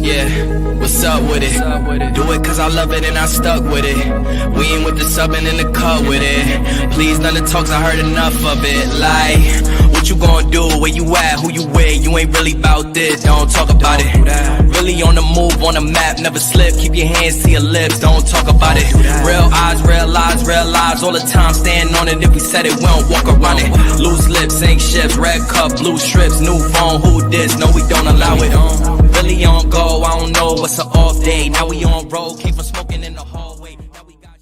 Yeah, what's up with it? Do it cause I love it and I stuck with it. We ain't with the subbing in the cut with it. Please, none of the talks, I heard enough of it. Like, what you gonna do? Where you at? Who you with? You ain't really about this, don't talk about it. Really on the move, on the map, never slip. Keep your hands to your lips, don't talk about it. Real eyes, real lives all the time. Stand on it, if we said it, we don't walk around it. Loose lips, ain't ships, red cup, blue strips, new phone, who this? No, we don't allow it. Really on go, I don't know what's an off day. Now we on road, keep on smoking in the hallway. Now we got...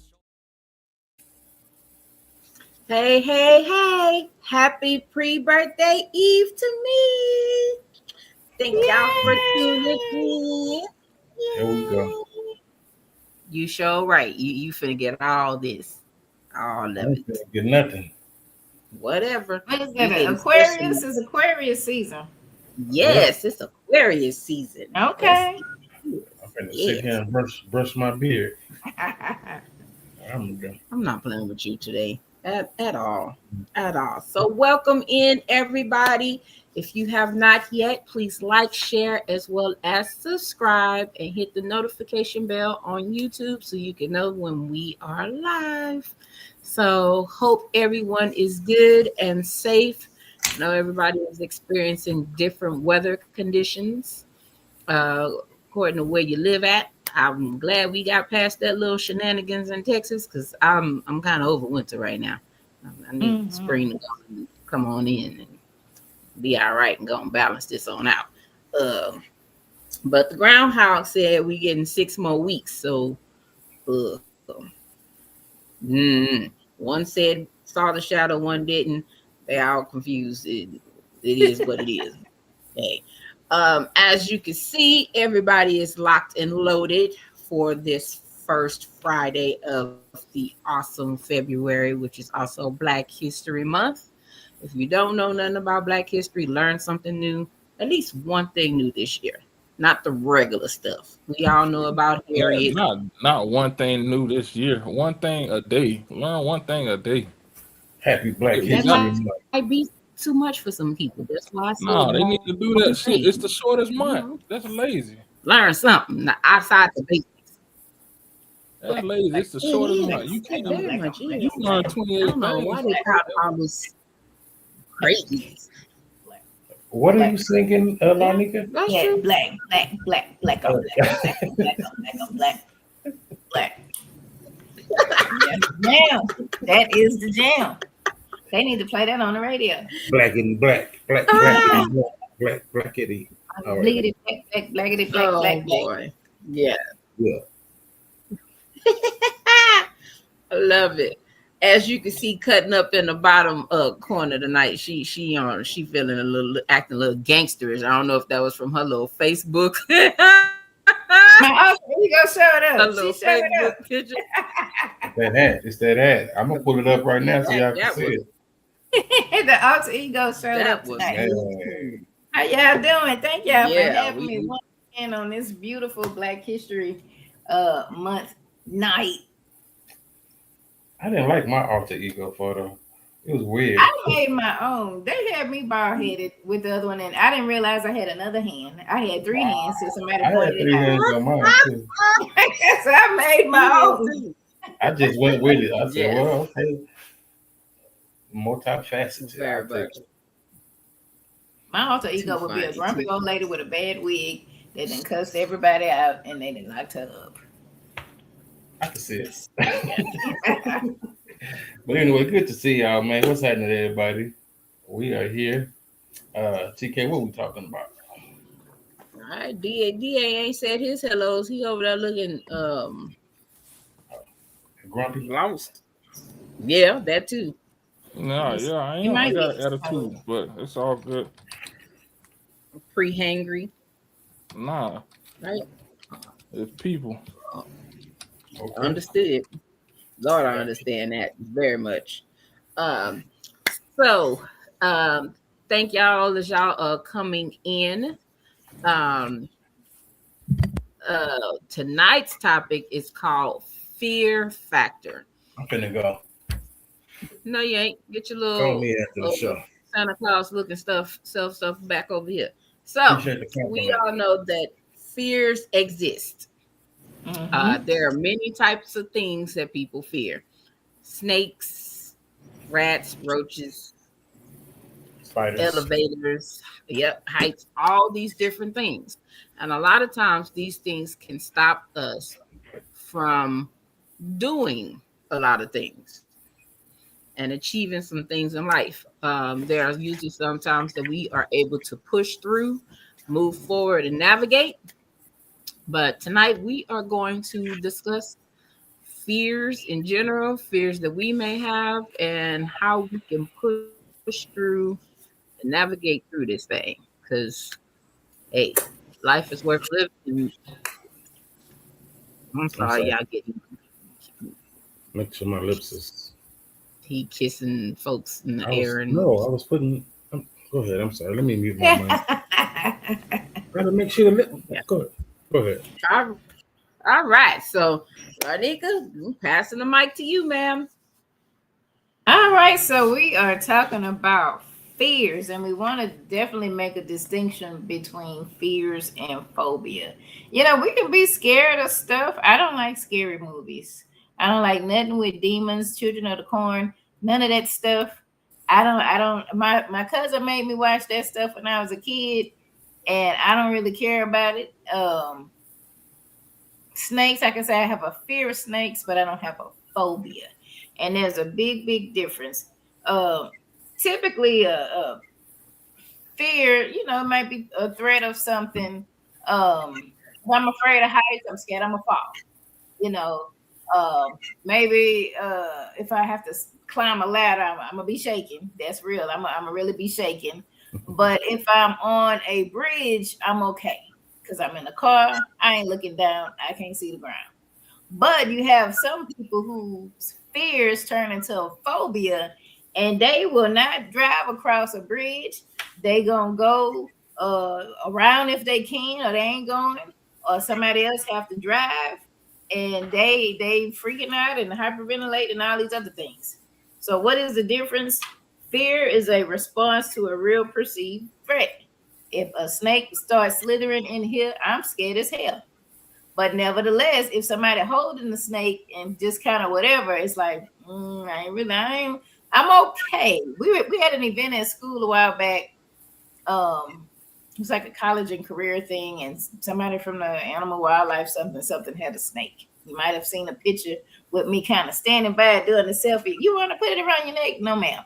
Hey. Happy pre-birthday eve to me. Thank y'all for tuning in. There we go. You sure right. You finna get all this. All of it. Get nothing. Whatever. What is that? Aquarius is Aquarius season. Yes, it's Aquarius season. Okay. I'm finna sit here and brush my beard. I'm not playing with you today at all. So welcome in, everybody. If you have not yet, please like, share, as well as subscribe and hit the notification bell on YouTube so you can know when we are live. So hope everyone is good and safe. I know everybody is experiencing different weather conditions according to where you live at. I'm glad we got past that little shenanigans in Texas because I'm kind of over winter right now. I need spring to come on in and be all right and go and balance this on out. But the groundhog said we getting 6 more weeks. So one said saw the shadow, one didn't. They all confused. It is what it is. Okay. As you can see, everybody is locked and loaded for this first Friday of the awesome February, which is also Black History Month. If you don't know nothing about Black history, learn something new. At least one thing new this year. Not the regular stuff. We all know about Harriet. Not one thing new this year. One thing a day. Learn one thing a day. Happy Black History Month. Might be too much for some people. That's why I said no, they need to do that shit. It's the shortest month. That's lazy. Learn something outside the basics. That's lazy. It's the shortest month. You can't you learn 28 things. I don't know why they call all this crazy. What are you singing, Lanika? Yeah, black on black. Jam. That is the jam. They need to play that on the radio. Blackity black. Blackity. Blackity black. Boy. Yeah. I love it. As you can see, cutting up in the bottom corner tonight, she feeling acting a little gangsterish. I don't know if that was from her little Facebook. Here you go, show it up. A little Facebook picture. It's that hat. I'm gonna pull it up right now so y'all can see it. The alter ego showed up tonight. Hey. How y'all doing? Thank y'all for having me once again on this beautiful Black History Month night. I didn't like my alter ego photo. It was weird. I made my own. They had me bald headed with the other one, and I didn't realize I had another hand. I had 3 hands, so somebody pointed it out. I had 3 hands on mine too. So I made my own. I just went with it. I said, well, okay. Multifaceted. My alter ego would be a grumpy old lady with a bad wig that then cussed everybody out and they didn't locked her up. I can see it. But anyway, good to see y'all, man. What's happening, everybody? We are here. TK, what we talking about? All right, D.A. ain't said his hellos. He over there looking grumpy, lost. Yeah, that too. No, I am. I got attitude, but it's all good. Pre-hangry. Nah. Right. It's people. Okay. Understood. Lord, I understand that very much. So thank y'all as y'all are coming in. Tonight's topic is called fear factor. I'm finna go. No, you ain't. Get your little Call me after the show. Santa Claus looking stuff back over here. So we all know that fears exist. There are many types of things that people fear: snakes, rats, roaches, spiders, elevators, heights, all these different things. And a lot of times these things can stop us from doing a lot of things and achieving some things in life. There are usually sometimes that we are able to push through, move forward, and navigate. But tonight we are going to discuss fears in general, fears that we may have, and how we can push through and navigate through this thing. Because, hey, life is worth living. I'm sorry, y'all getting. Make sure my lips is. He kissing folks in the air. I was putting. Go ahead. I'm sorry. Let me mute my mic. Gotta make sure the lip. Yeah. Go ahead. All right. So, Radhika, I'm passing the mic to you, ma'am. All right. So we are talking about fears, and we want to definitely make a distinction between fears and phobia. You know, we can be scared of stuff. I don't like scary movies. I don't like nothing with demons, children of the corn, none of that stuff. My cousin made me watch that stuff when I was a kid, and I don't really care about it. Snakes, I can say I have a fear of snakes, but I don't have a phobia. And there's a big difference. Typically, fear, you know, it might be a threat of something. If I'm afraid of heights, I'm scared I'm gonna fall. You know, maybe if I have to climb a ladder, I'm gonna be shaking. That's real. I'm gonna really be shaking. But if I'm on a bridge, I'm okay because I'm in a car. I ain't looking down. I can't see the ground. But you have some people whose fears turn into a phobia, and they will not drive across a bridge. They gonna go around if they can, or they ain't going, or somebody else have to drive, and they freaking out and hyperventilate and all these other things. So what is the difference? Fear is a response to a real perceived threat. If a snake starts slithering in here, I'm scared as hell. But nevertheless, if somebody holding the snake and just kind of whatever, it's like, I'm okay. We had an event at school a while back. It was like a college and career thing, and somebody from the animal wildlife something had a snake. You might have seen a picture with me kind of standing by doing a selfie. You want to put it around your neck? No, ma'am.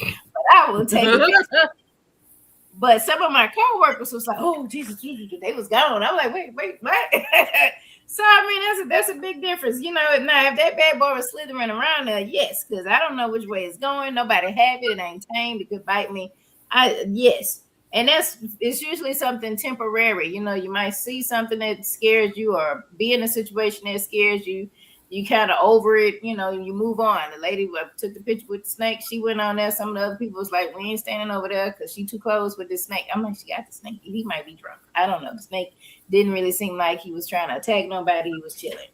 But I will take it. But some of my coworkers was like, "Oh, Jesus, they was gone." I'm like, "Wait, what?" So I mean, that's a big difference, you know. Now, if that bad boy was slithering around there, yes, because I don't know which way it's going. Nobody have it. It ain't tamed. It could bite me. Yes, and it's usually something temporary. You know, you might see something that scares you, or be in a situation that scares you. You kind of over it, you know, you move on. The lady took the picture with the snake. She went on there. Some of the other people was like, we ain't standing over there because she too close with the snake. I'm like, she got the snake. He might be drunk. I don't know. The snake didn't really seem like he was trying to attack nobody. He was chilling.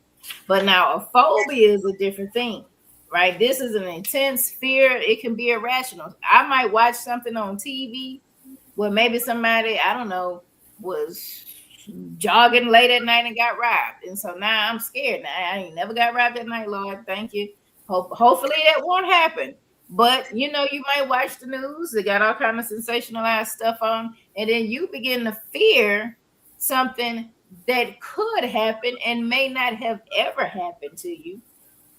But now a phobia is a different thing, right? This is an intense fear. It can be irrational. I might watch something on TV where maybe somebody, I don't know, was jogging late at night and got robbed, and so now I'm scared. Now I ain't never got robbed at night, Lord, thank you. Hopefully that won't happen. But you know, you might watch the news. They got all kind of sensationalized stuff on, and then you begin to fear something that could happen and may not have ever happened to you,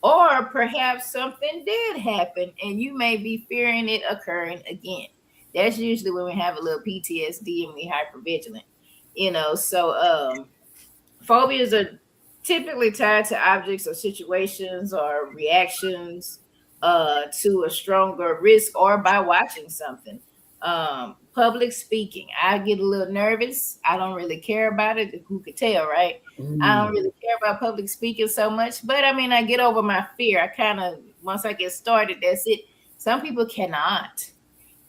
or perhaps something did happen and you may be fearing it occurring again. That's usually when we have a little PTSD and we hypervigilant. You know, so phobias are typically tied to objects or situations or reactions to a stronger risk, or by watching something. Public speaking, I get a little nervous. I don't really care about it. Who could tell, right? I don't really care about public speaking so much, but I mean, I get over my fear. I kind of, once I get started, that's it. Some people cannot.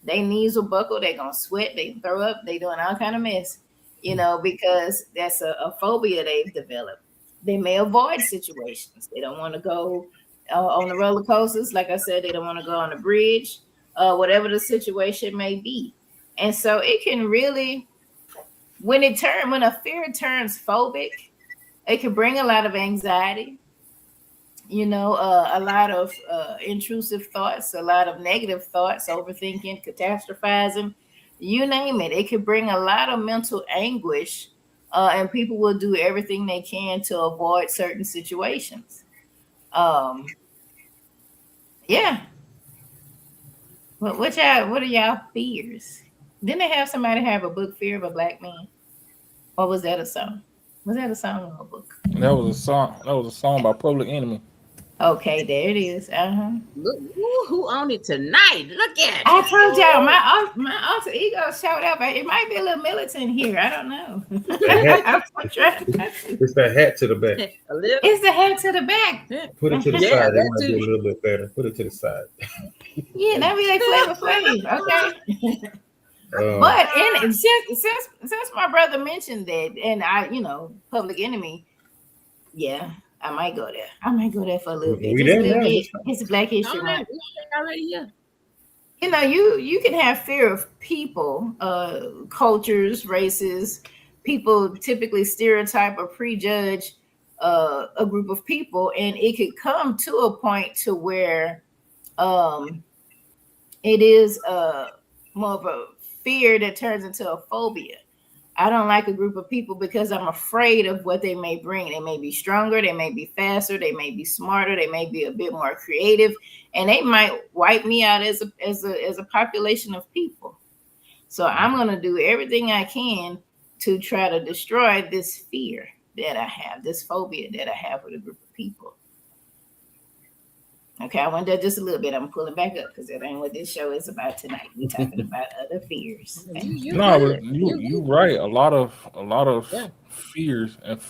Their knees will buckle. They're going to sweat. They throw up. They doing all kind of mess. You know, because that's a phobia they've developed. They may avoid situations. They don't want to go on the roller coasters. Like I said, they don't want to go on the bridge, whatever the situation may be. And so it can really when a fear turns phobic, it can bring a lot of anxiety, a lot of intrusive thoughts, a lot of negative thoughts, overthinking, catastrophizing, you name it. It could bring a lot of mental anguish, and people will do everything they can to avoid certain situations. Yeah. What are y'all fears? Didn't they have somebody have a book, Fear of a Black Man? Or was that a song? Was that a song or a book? That was a song. That was a song by Public Enemy. Okay, there it is. Look, who on it tonight? Look at it. I told y'all my alter ego showed up. It might be a little militant here. I don't know. It's that hat to the back. It's the hat to the back. Put it to the side. It might be a little bit better. Put it to the side. Yeah, that be like Flavor Flav. Okay. But since my brother mentioned that, and I, Public Enemy, yeah, I might go there. I might go there for a little bit. It's a Black History Month. You can have fear of people, cultures, races. People typically stereotype or prejudge a group of people, and it could come to a point to where it is more of a fear that turns into a phobia. I don't like a group of people because I'm afraid of what they may bring. They may be stronger, they may be faster, they may be smarter, they may be a bit more creative, and they might wipe me out as a population of people. So I'm going to do everything I can to try to destroy this fear that I have, this phobia that I have with a group of people. Okay, I went there just a little bit. I'm pulling back up because that ain't what this show is about tonight. We're talking about other fears. Okay? You're right. A lot of fears and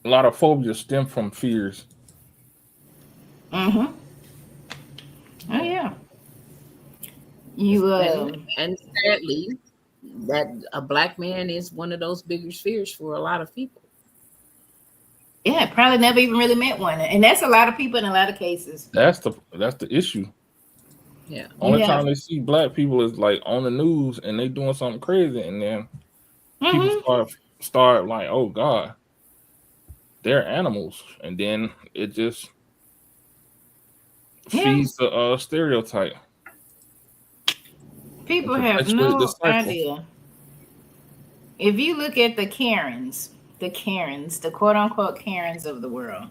a lot of phobias stem from fears. Oh yeah. And sadly, that a black man is one of those biggest fears for a lot of people. Yeah, probably never even really met one, and that's a lot of people in a lot of cases. That's the issue. Yeah. Only time they see black people is like on the news and they doing something crazy, and then people start like, oh God, they're animals, and then it just feeds the stereotype. People have no idea. If you look at the Karens, the quote unquote Karens of the world,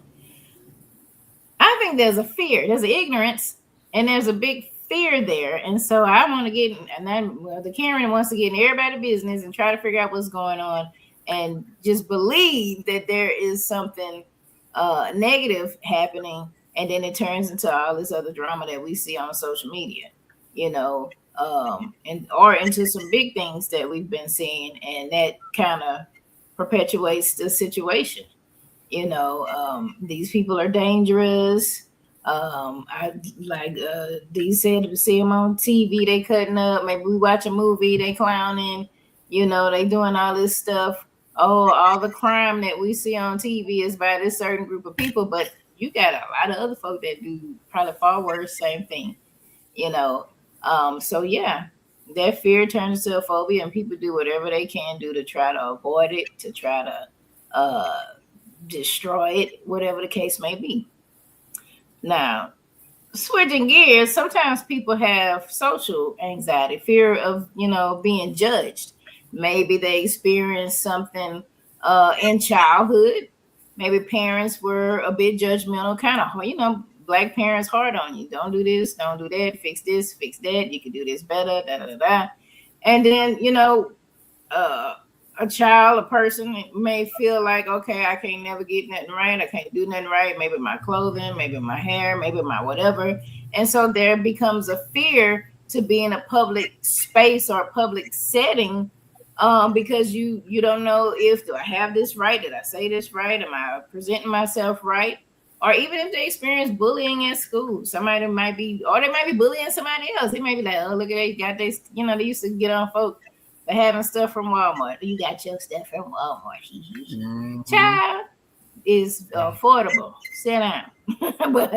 I think there's a fear, there's an ignorance, and there's a big fear there. And so I want to get, and then the Karen wants to get in everybody's business and try to figure out what's going on and just believe that there is something negative happening. And then it turns into all this other drama that we see on social media, or into some big things that we've been seeing. And that kind of perpetuates the situation. These people are dangerous. I like Dee said, we see them on TV, they cutting up. Maybe we watch a movie, they clowning. They doing all this stuff. Oh, all the crime that we see on TV is by this certain group of people, but you got a lot of other folk that do probably far worse, same thing. So yeah, that fear turns into a phobia, and people do whatever they can do to try to avoid it, to try to destroy it, whatever the case may be. Now, switching gears, sometimes people have social anxiety, fear of, being judged. Maybe they experienced something in childhood. Maybe parents were a bit judgmental, kind of, Black parents hard on you. Don't do this, don't do that, fix this, fix that. You can do this better, da da da da. And then, a child, a person may feel like, okay, I can't never get nothing right. I can't do nothing right. Maybe my clothing, maybe my hair, maybe my whatever. And so there becomes a fear to be in a public space or a public setting because you don't know do I have this right? Did I say this right? Am I presenting myself right? Or even if they experience bullying at school, somebody might be, or they might be bullying somebody else. They might be like, oh, look at they got this, they used to get on folks for having stuff from Walmart. You got your stuff from Walmart. Child is affordable. Sit down. but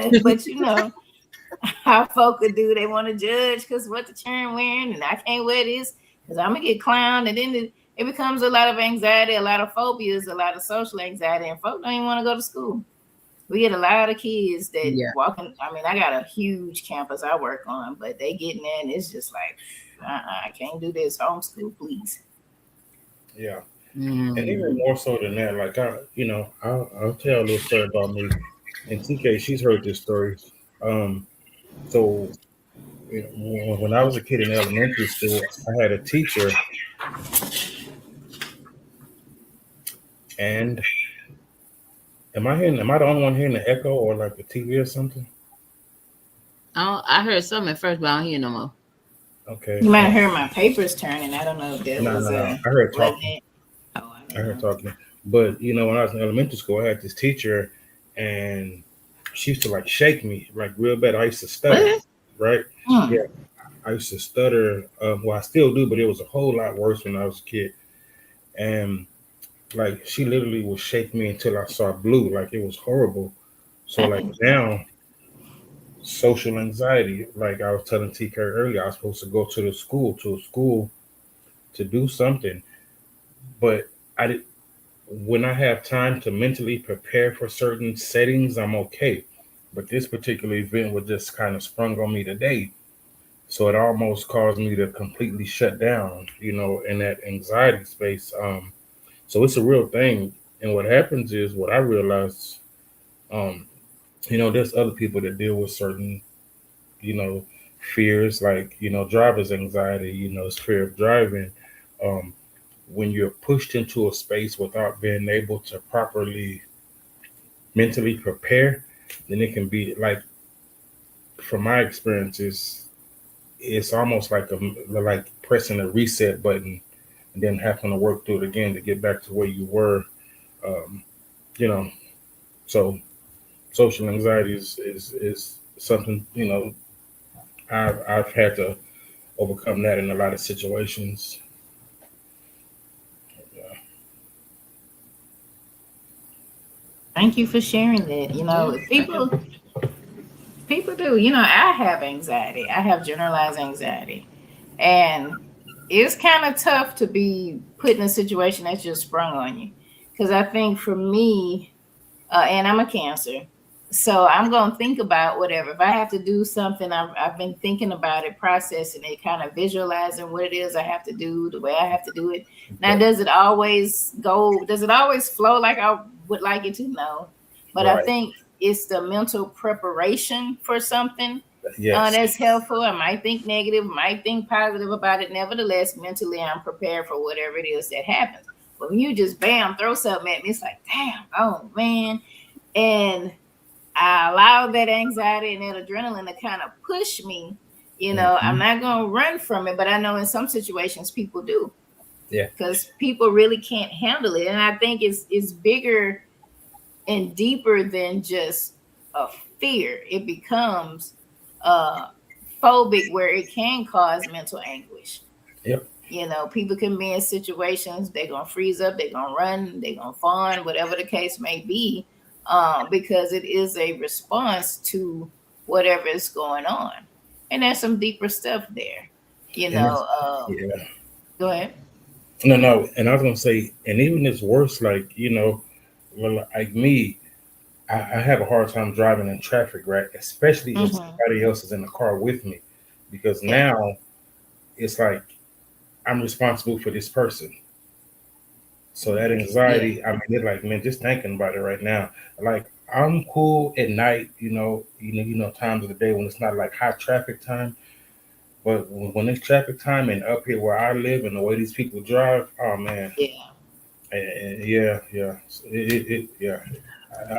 how folk could do, they want to judge because what the children wearing, and I can't wear this. because I'm gonna get clowned, and then it becomes a lot of anxiety, a lot of phobias, a lot of social anxiety, and folks don't even want to go to school. We get a lot of kids that walking. I mean, I got a huge campus I work on, but they getting there, and it's just like, I can't do this. Homeschool, please. Yeah. And even more so than that, like I'll tell a little story about me. And TK, she's heard this story. So when I was a kid in elementary school, I had a teacher, and am I the only one hearing the echo or like the TV or something? Oh, I heard something at first, but I don't hear no more. Okay. You might have heard my papers turning. I don't know if that was. No. I heard talking. I heard talking. But when I was in elementary school, I had this teacher, and she used to like shake me like real bad. I used to stutter, right? Yeah, I used to stutter. Well, I still do, but it was a whole lot worse when I was a kid. And like she literally would shake me until I saw blue. Like it was horrible. So like now, social anxiety. Like I was telling TK earlier, I was supposed to go to a school to do something, but I did. When I have time to mentally prepare for certain settings, I'm okay. But this particular event was just kind of sprung on me today. So it almost caused me to completely shut down, in that anxiety space. So it's a real thing. And what happens is what I realized, there's other people that deal with certain, fears like, driver's anxiety, it's fear of driving. Um, when you're pushed into a space without being able to properly mentally prepare, then it can be like, from my experiences, it's almost like like pressing a reset button and then having to work through it again to get back to where you were. Um, you know, so social anxiety is something I've had to overcome that in a lot of situations. Thank you for sharing that. People do. I have anxiety. I have generalized anxiety. And it's kind of tough to be put in a situation that's just sprung on you. Because I think for me, and I'm a Cancer, so I'm going to think about whatever. If I have to do something, I've been thinking about it, processing it, kind of visualizing what it is I have to do, the way I have to do it. Now, does it always flow like I would like it to? No. But right. I think it's the mental preparation for something that's helpful. I might think negative, might think positive about it. Nevertheless, mentally, I'm prepared for whatever it is that happens. But when you just bam, throw something at me, it's like, damn, oh man. And I allow that anxiety and that adrenaline to kind of push me. I'm not going to run from it, but I know in some situations people do. Yeah. Because people really can't handle it. And I think it's bigger and deeper than just a fear. It becomes phobic where it can cause mental anguish. Yep. People can be in situations, they're going to freeze up, they're going to run, they're going to fawn, whatever the case may be, because it is a response to whatever is going on. And there's some deeper stuff there, Yeah. Go ahead. No. And I was going to say, and even it's worse, like, like me, I have a hard time driving in traffic, right? Especially if somebody else is in the car with me, because now it's like I'm responsible for this person. So that anxiety, I mean, it's like, man, just thinking about it right now, like I'm cool at night, times of the day when it's not like high traffic time. But when it's traffic time and up here where I live and the way these people drive, oh man. Yeah.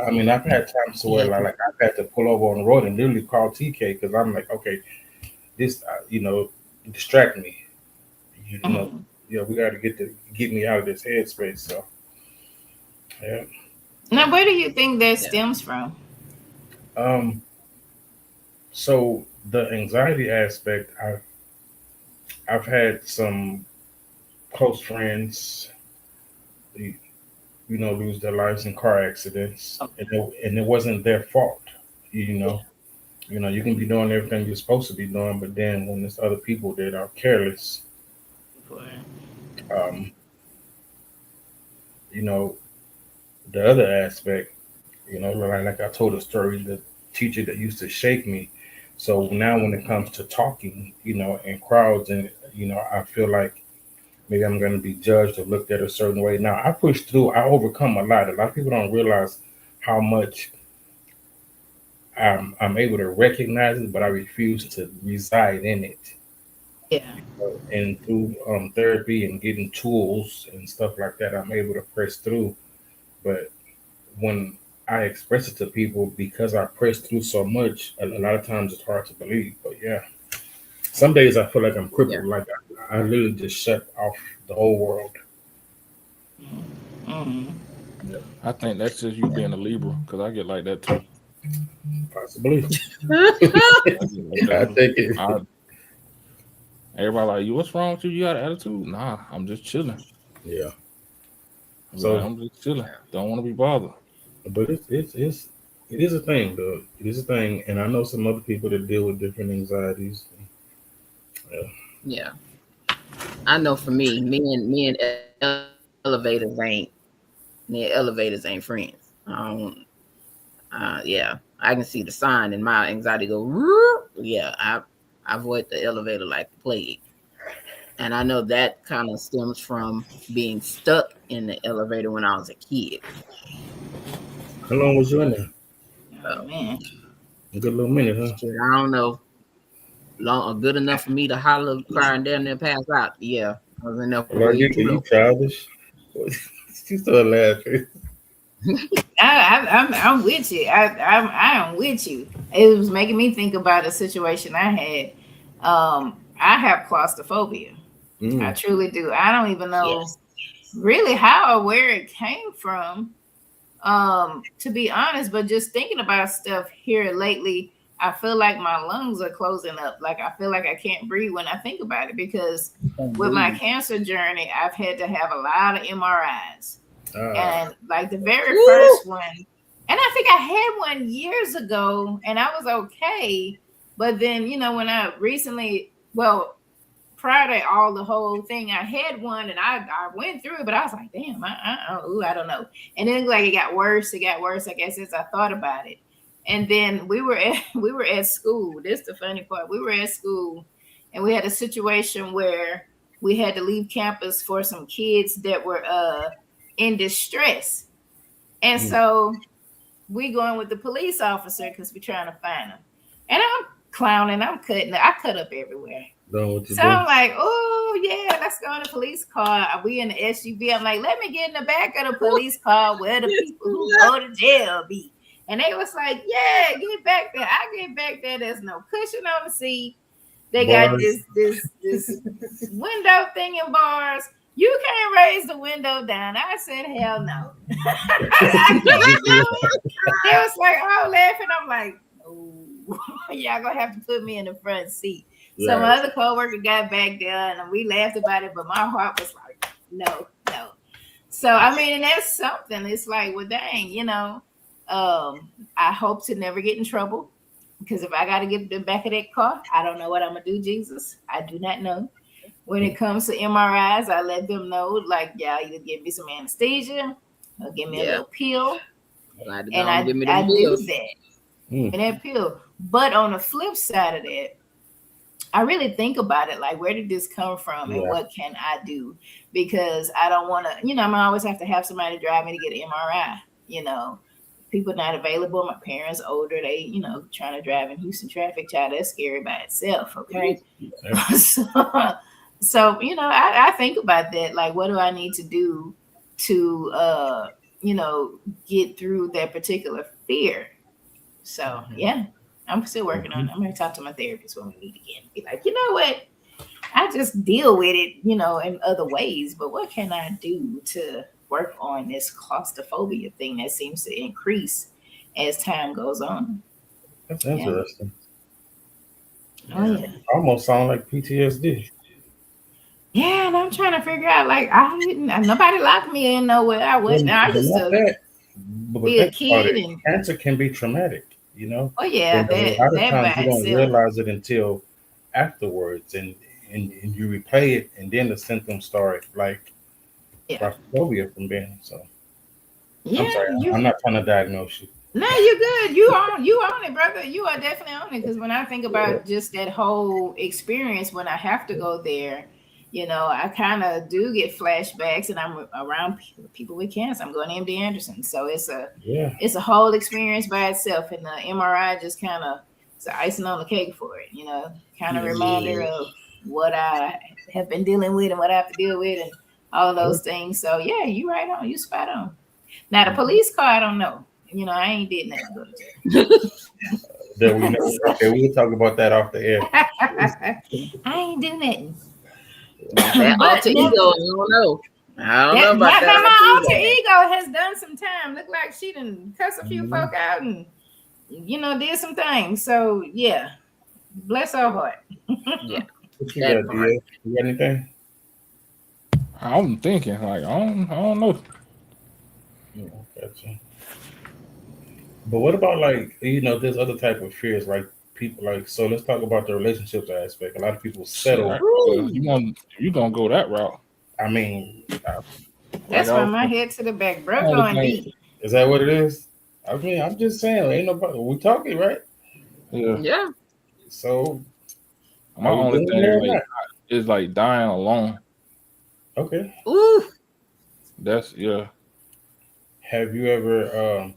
I mean, I've had times where like I've had to pull over on the road and literally call TK because I'm like, okay, this, distract me. We got to get me out of this headspace. So, yeah. Now, where do you think that stems from? So the anxiety aspect, I've had some close friends, lose their lives in car accidents, and it wasn't their fault. You can be doing everything you're supposed to be doing, but then when there's other people that are careless, You know, the other aspect, like I told a story, the teacher that used to shake me. So now when it comes to talking, in crowds, and I feel like maybe I'm going to be judged or looked at a certain way. Now I push through. I overcome a lot. A lot of people don't realize how much I'm able to recognize it, but I refuse to reside in it. Yeah. And through therapy and getting tools and stuff like that, I'm able to press through. But when I express it to people, because I press through so much, a lot of times it's hard to believe. But yeah, some days I feel like I'm crippled. Yeah. Like I literally just shut off the whole world. Mm-hmm. I think that's just you being a Libra, because I get like that too. Possibly. I get like I that. think it. Everybody like, you, what's wrong with you? You got an attitude? Nah, I'm just chilling. Yeah. I'm just chilling. Don't want to be bothered. But it is a thing, though. It is a thing, and I know some other people that deal with different anxieties. Yeah. Yeah. I know for me and elevators ain't friends. Yeah, I can see the sign and my anxiety go. Yeah, I avoid the elevator like the plague, and I know that kind of stems from being stuck in the elevator when I was a kid. How long was you in there? Oh man. A good little minute, huh? Shit, I don't know, good enough for me to holler, cry, and down there pass out. Yeah, I was in there for Like way too you long. childish. She started laughing. I'm with you. I am with you. It was making me think about a situation I had. I have claustrophobia. I truly do. I don't even know really how or where it came from. To be honest, but just thinking about stuff here lately, I feel like my lungs are closing up. Like I feel like I can't breathe when I think about it, because with my cancer journey, I've had to have a lot of MRIs. And like the very first one, and I think I had one years ago and I was okay. But then, when I recently, prior to all the whole thing, I had one and I went through it, but I was like, damn, I don't know. And then like it got worse, I guess, as I thought about it. And then we were at school. This is the funny part. We were at school and we had a situation where we had to leave campus for some kids that were in distress. And so we going with the police officer because we're trying to find them. And I'm clowning, I cut up everywhere. So I'm like, oh yeah, let's go in the police car. We in the SUV. I'm like, let me get in the back of the police car where the people who go to jail be. And they was like, yeah, get back there. I get back there. There's no cushion on the seat. They got this window thing in bars. You can't raise the window down. I said, hell no. They was like, oh, laughing. I'm like, oh, y'all gonna have to put me in the front seat. Right. So my other coworker got back there and we laughed about it, but my heart was like, no. So I mean, and that's something. It's like, well, dang, I hope to never get in trouble, because if I got to get in the back of that car, I don't know what I'm gonna do, Jesus. I do not know. When it comes to MRIs, I let them know, like, yeah, either give me some anesthesia or give me a little pill. And I do that. And that pill. But on the flip side of that, I really think about it, like, where did this come from and what can I do? Because I don't want to, I'm always have to have somebody drive me to get an MRI. People not available. My parents older. They, trying to drive in Houston traffic, child, that's scary by itself. Okay. So, I think about that. Like, what do I need to do to, get through that particular fear? So, yeah, I'm still working on it. I'm going to talk to my therapist when we meet again. Be like, you know what? I just deal with it, in other ways. But what can I do to work on this claustrophobia thing that seems to increase as time goes on? That's interesting. Oh, yeah. Almost sound like PTSD. Yeah, and I'm trying to figure out, like, nobody locked me in nowhere. I wasn't. I used to be a kid. And cancer can be traumatic, Oh, yeah. A lot of times you don't realize it until afterwards. And and you replay it, and then the symptoms start like claustrophobia from being. So I'm sorry, I'm not trying to diagnose you. No, you're good. You on it, brother. You are definitely on it. Because when I think about just that whole experience, when I have to go there, I kind of do get flashbacks, and I'm around people with cancer. I'm going to MD Anderson, so it's a whole experience by itself, and the MRI just kind of it's the icing on the cake for it. Kind of reminder of what I have been dealing with and what I have to deal with, and all of those things. So yeah, you right on. You spot on. Now the police car, I don't know. I ain't did nothing. That we know. Okay, we'll talk about that off the air. I ain't do nothing. That alter ego, I don't know about that. My alter ego has done some time. Look like she done cuss a few folk out and did some things. So yeah, bless her heart. Yeah. What you got, Dia? You got anything? I'm thinking like I don't know. Gotcha. But what about like there's other type of fears like people like so let's talk about the relationships aspect. A lot of people settle. You gonna go that route? I mean, that's why my head to the back, bro. Going deep. Is that what it is? I mean, I'm just saying, ain't nobody. We talking, right? Yeah. So my only thing is like dying alone. Okay. Ooh. That's Have you ever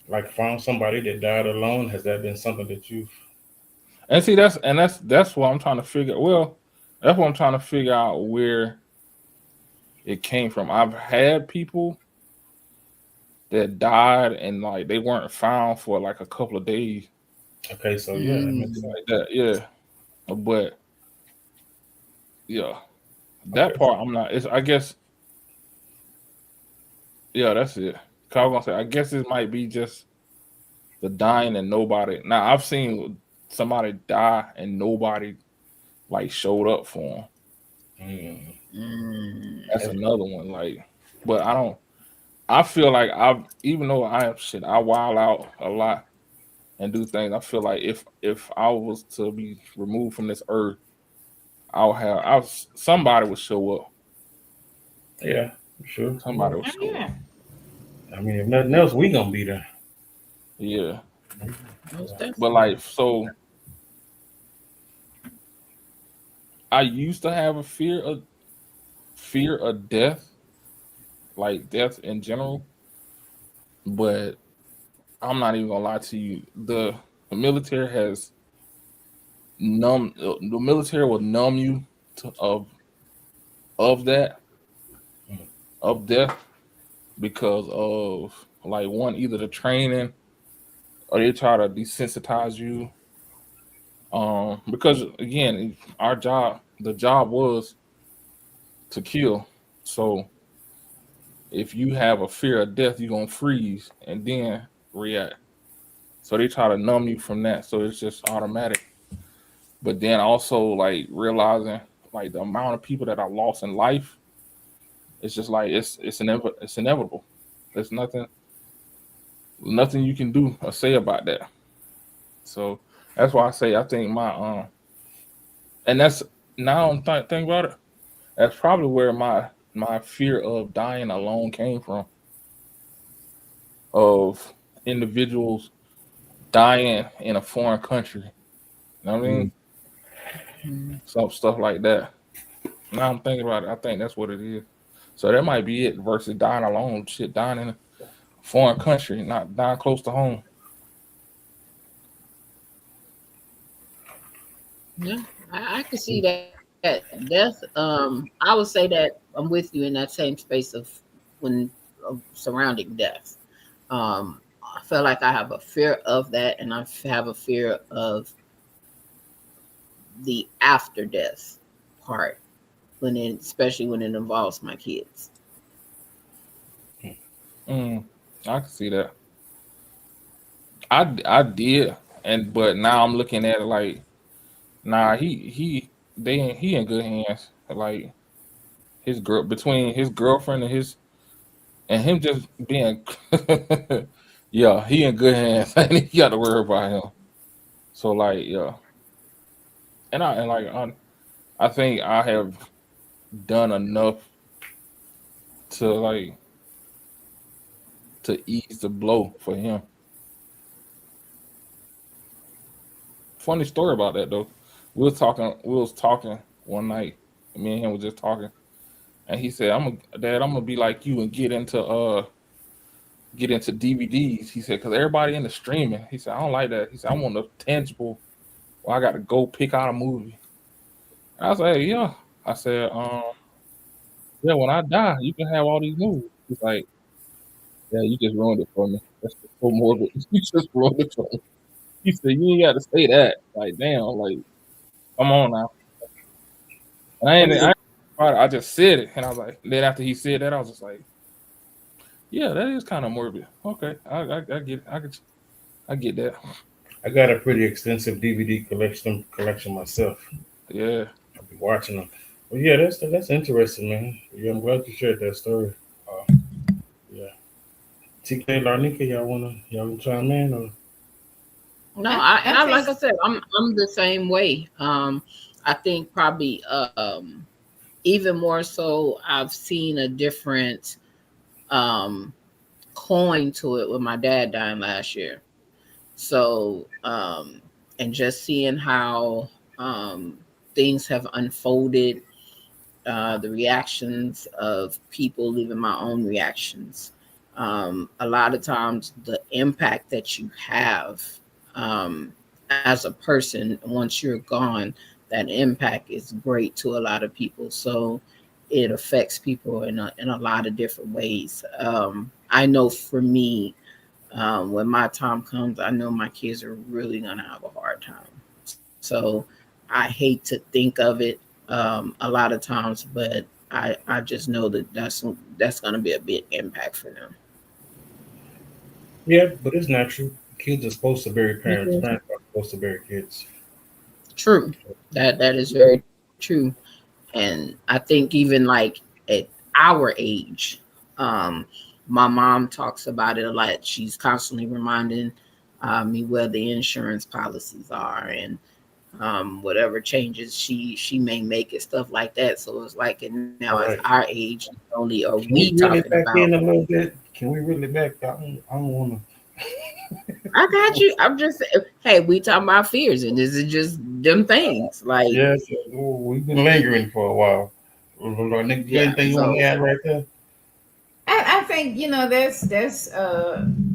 like found somebody that died alone? Has that been something that you've? And see, that's what I'm trying to figure. Well, that's what I'm trying to figure out where it came from. I've had people that died and like they weren't found for like a couple of days. Okay, so like that, but that part I'm not. It's I guess, that's it. I was gonna say I guess it might be just the dying and nobody. Now I've seen somebody die and nobody like showed up for them. That's another one. Like, but I feel like even though I wild out a lot and do things. I feel like if I was to be removed from this earth, somebody would show up. Yeah, sure. Somebody would show up. I mean, if nothing else, we gonna be there. Yeah. But like, so I used to have a fear of death, like death in general. But I'm not even gonna lie to you. The military has the military will numb you of that, of death, because of like either the training or they try to desensitize you. Because again, the job was to kill. So if you have a fear of death, you're gonna freeze and then react. So they try to numb you from that. So it's just automatic. But then also like realizing like the amount of people that I lost in life, it's just like it's inevitable. There's nothing you can do or say about that. So that's why I say I think my and that's now I'm thinking about it. That's probably where my fear of dying alone came from. Of individuals dying in a foreign country. You know what I mean? Some stuff like that. Now I'm thinking about it. I think that's what it is. So that might be it versus dying alone. Shit, dying in a foreign country, not dying close to home. Yeah, I can see that death. I would say that I'm with you in that same space of surrounding death. I feel like I have a fear of that, and I have a fear of the after death part especially when it involves my kids. I can see that. I did, but now I'm looking at it like, nah, he in good hands. Like between his girlfriend and him just being, yeah, he in good hands. And he got to worry about him. So like, yeah, and I think I have done enough to ease the blow for him. Funny story about that though. We was talking one night. Me and him was just talking, and he said, Dad, I'm gonna be like you and get into DVDs." He said, "Because everybody in the streaming." He said, "I don't like that." He said, "I want a tangible. Well, I got to go pick out a movie." And I said, "Hey, yeah." I said, "Yeah, when I die, you can have all these movies." He's like, "Yeah, you just ruined it for me. That's just so morbid. You just ruined it for me." He said, "You ain't got to say that." Like, damn, like, come on now. And I just said it, and I was like, then after he said that, I was just like, "Yeah, that is kind of morbid." Okay, I get it. I get that. I got a pretty extensive DVD collection myself. Yeah. I've been watching them. Well, yeah, that's interesting, man. Yeah, I'm glad you shared that story. Yeah. TK, Larnika, y'all wanna chime in or? No, I like I said, I'm the same way. I think probably even more so I've seen a different coin to it with my dad dying last year. So and just seeing how things have unfolded, the reactions of people, even my own reactions. A lot of times, the impact that you have as a person once you're gone, that impact is great to a lot of people. So it affects people in a lot of different ways. I know for me, when my time comes, I know my kids are really gonna have a hard time. So I hate to think of it a lot of times, but I just know that that's gonna be a big impact for them. Yeah, but it's natural. Kids are supposed to bury parents. Mhm. Parents are supposed to bury kids. True. That is very true. And I think even like at our age, um, my mom talks about it a lot. She's constantly reminding me where the insurance policies are and whatever changes she may make and stuff like that. So it's like, and now All at right. our age, not only are Can we we really talking back about, in a little bit? Can we really back? I don't want to. I got you. I'm just saying, hey, we talking about fears, and this is just them things. Like, Yes, we've been lingering for a while. Nick, you got yeah. anything you want to So add right there? I think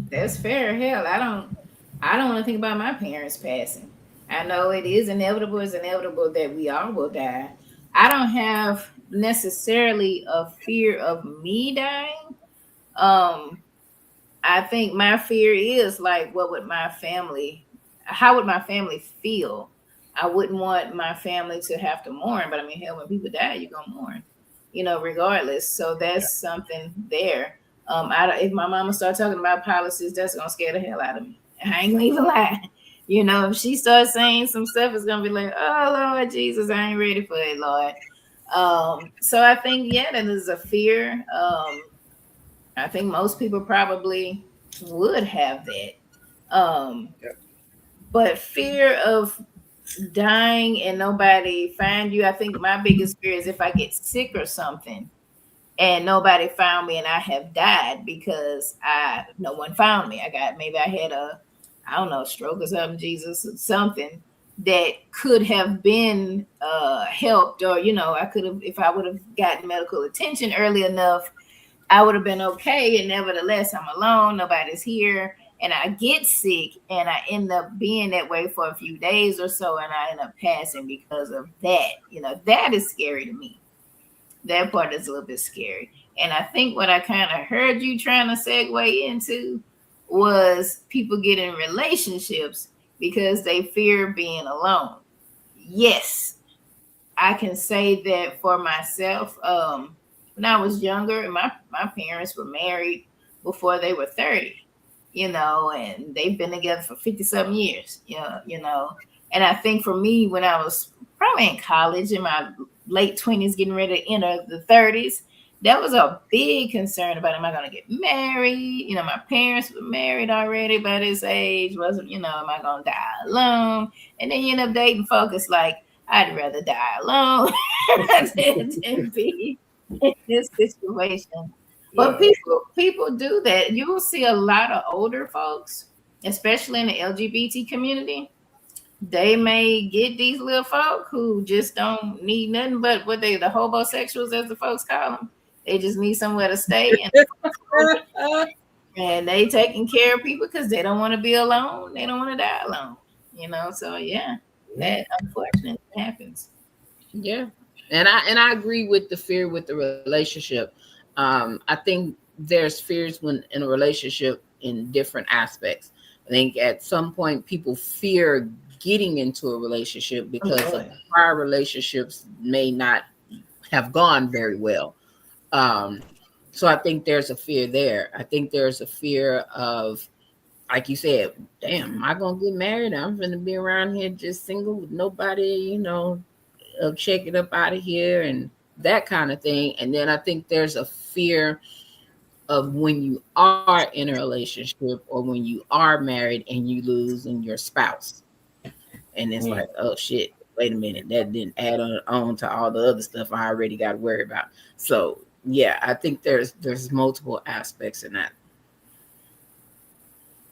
that's fair. Hell, I don't want to think about my parents passing. I know it is inevitable. It's inevitable that we all will die. I don't have necessarily a fear of me dying. Um, I think my fear is like, how would my family feel? I wouldn't want my family to have to mourn, but I mean, hell, when people die, you're gonna mourn, regardless. So Yeah. that's something there. If my mama start talking about policies, that's gonna scare the hell out of me. I ain't gonna even lie. If she starts saying some stuff, it's gonna be like, oh Lord Jesus, I ain't ready for it, Lord. So I think, yeah, that is a fear. I think most people probably would have that. Yeah. But fear of dying and nobody find you. I think my biggest fear is if I get sick or something and nobody found me and I have died because no one found me. Maybe I had I don't know, stroke or something, Jesus, or something that could have been helped, or I could have, if I would have gotten medical attention early enough, I would have been okay. And nevertheless, I'm alone, nobody's here, and I get sick and I end up being that way for a few days or so, and I end up passing because of that. That is scary to me. That part is a little bit scary. And I think what I kind of heard you trying to segue into was people get in relationships because they fear being alone. Yes, I can say that for myself. When I was younger, and my parents were married before they were 30, and they've been together for 50 some years, And I think for me, when I was probably in college in my late 20s, getting ready to enter the 30s, that was a big concern about, am I going to get married? My parents were married already by this age. Am I going to die alone? And then you end up dating folk. It's like, I'd rather die alone than be in this situation. But Yeah. people do that. You will see a lot of older folks, especially in the LGBT community. They may get these little folk who just don't need nothing but what the homosexuals, as the folks call them. They just need somewhere to stay, and they taking care of people because they don't want to be alone. They don't want to die alone. So yeah, that unfortunately happens. Yeah. And I agree with the fear with the relationship. I think there's fears when in a relationship in different aspects. I think at some point people fear getting into a relationship because of prior relationships may not have gone very well. Um, so I think there's a fear there. I think there's a fear of, like you said, damn, am I gonna get married? I'm gonna be around here just single with nobody, of checking up out of here and that kind of thing. And then I think there's a fear of when you are in a relationship or when you are married and you losing your spouse. And it's like, oh shit, wait a minute, that didn't add on to all the other stuff I already got to worry about. So yeah, I think there's multiple aspects in that.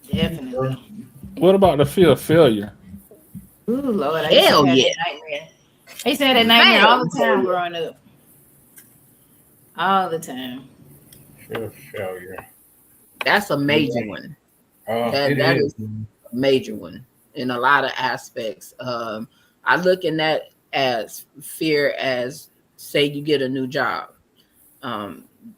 Definitely. What about the fear of failure? Ooh, Lord, I used to Hell have yeah. that nightmare. I used to have that nightmare all the time growing up. All the time. Fear of failure. That's a major Yeah. one. It That is. is a major one in a lot of aspects. I look in that as fear as, say you get a new job.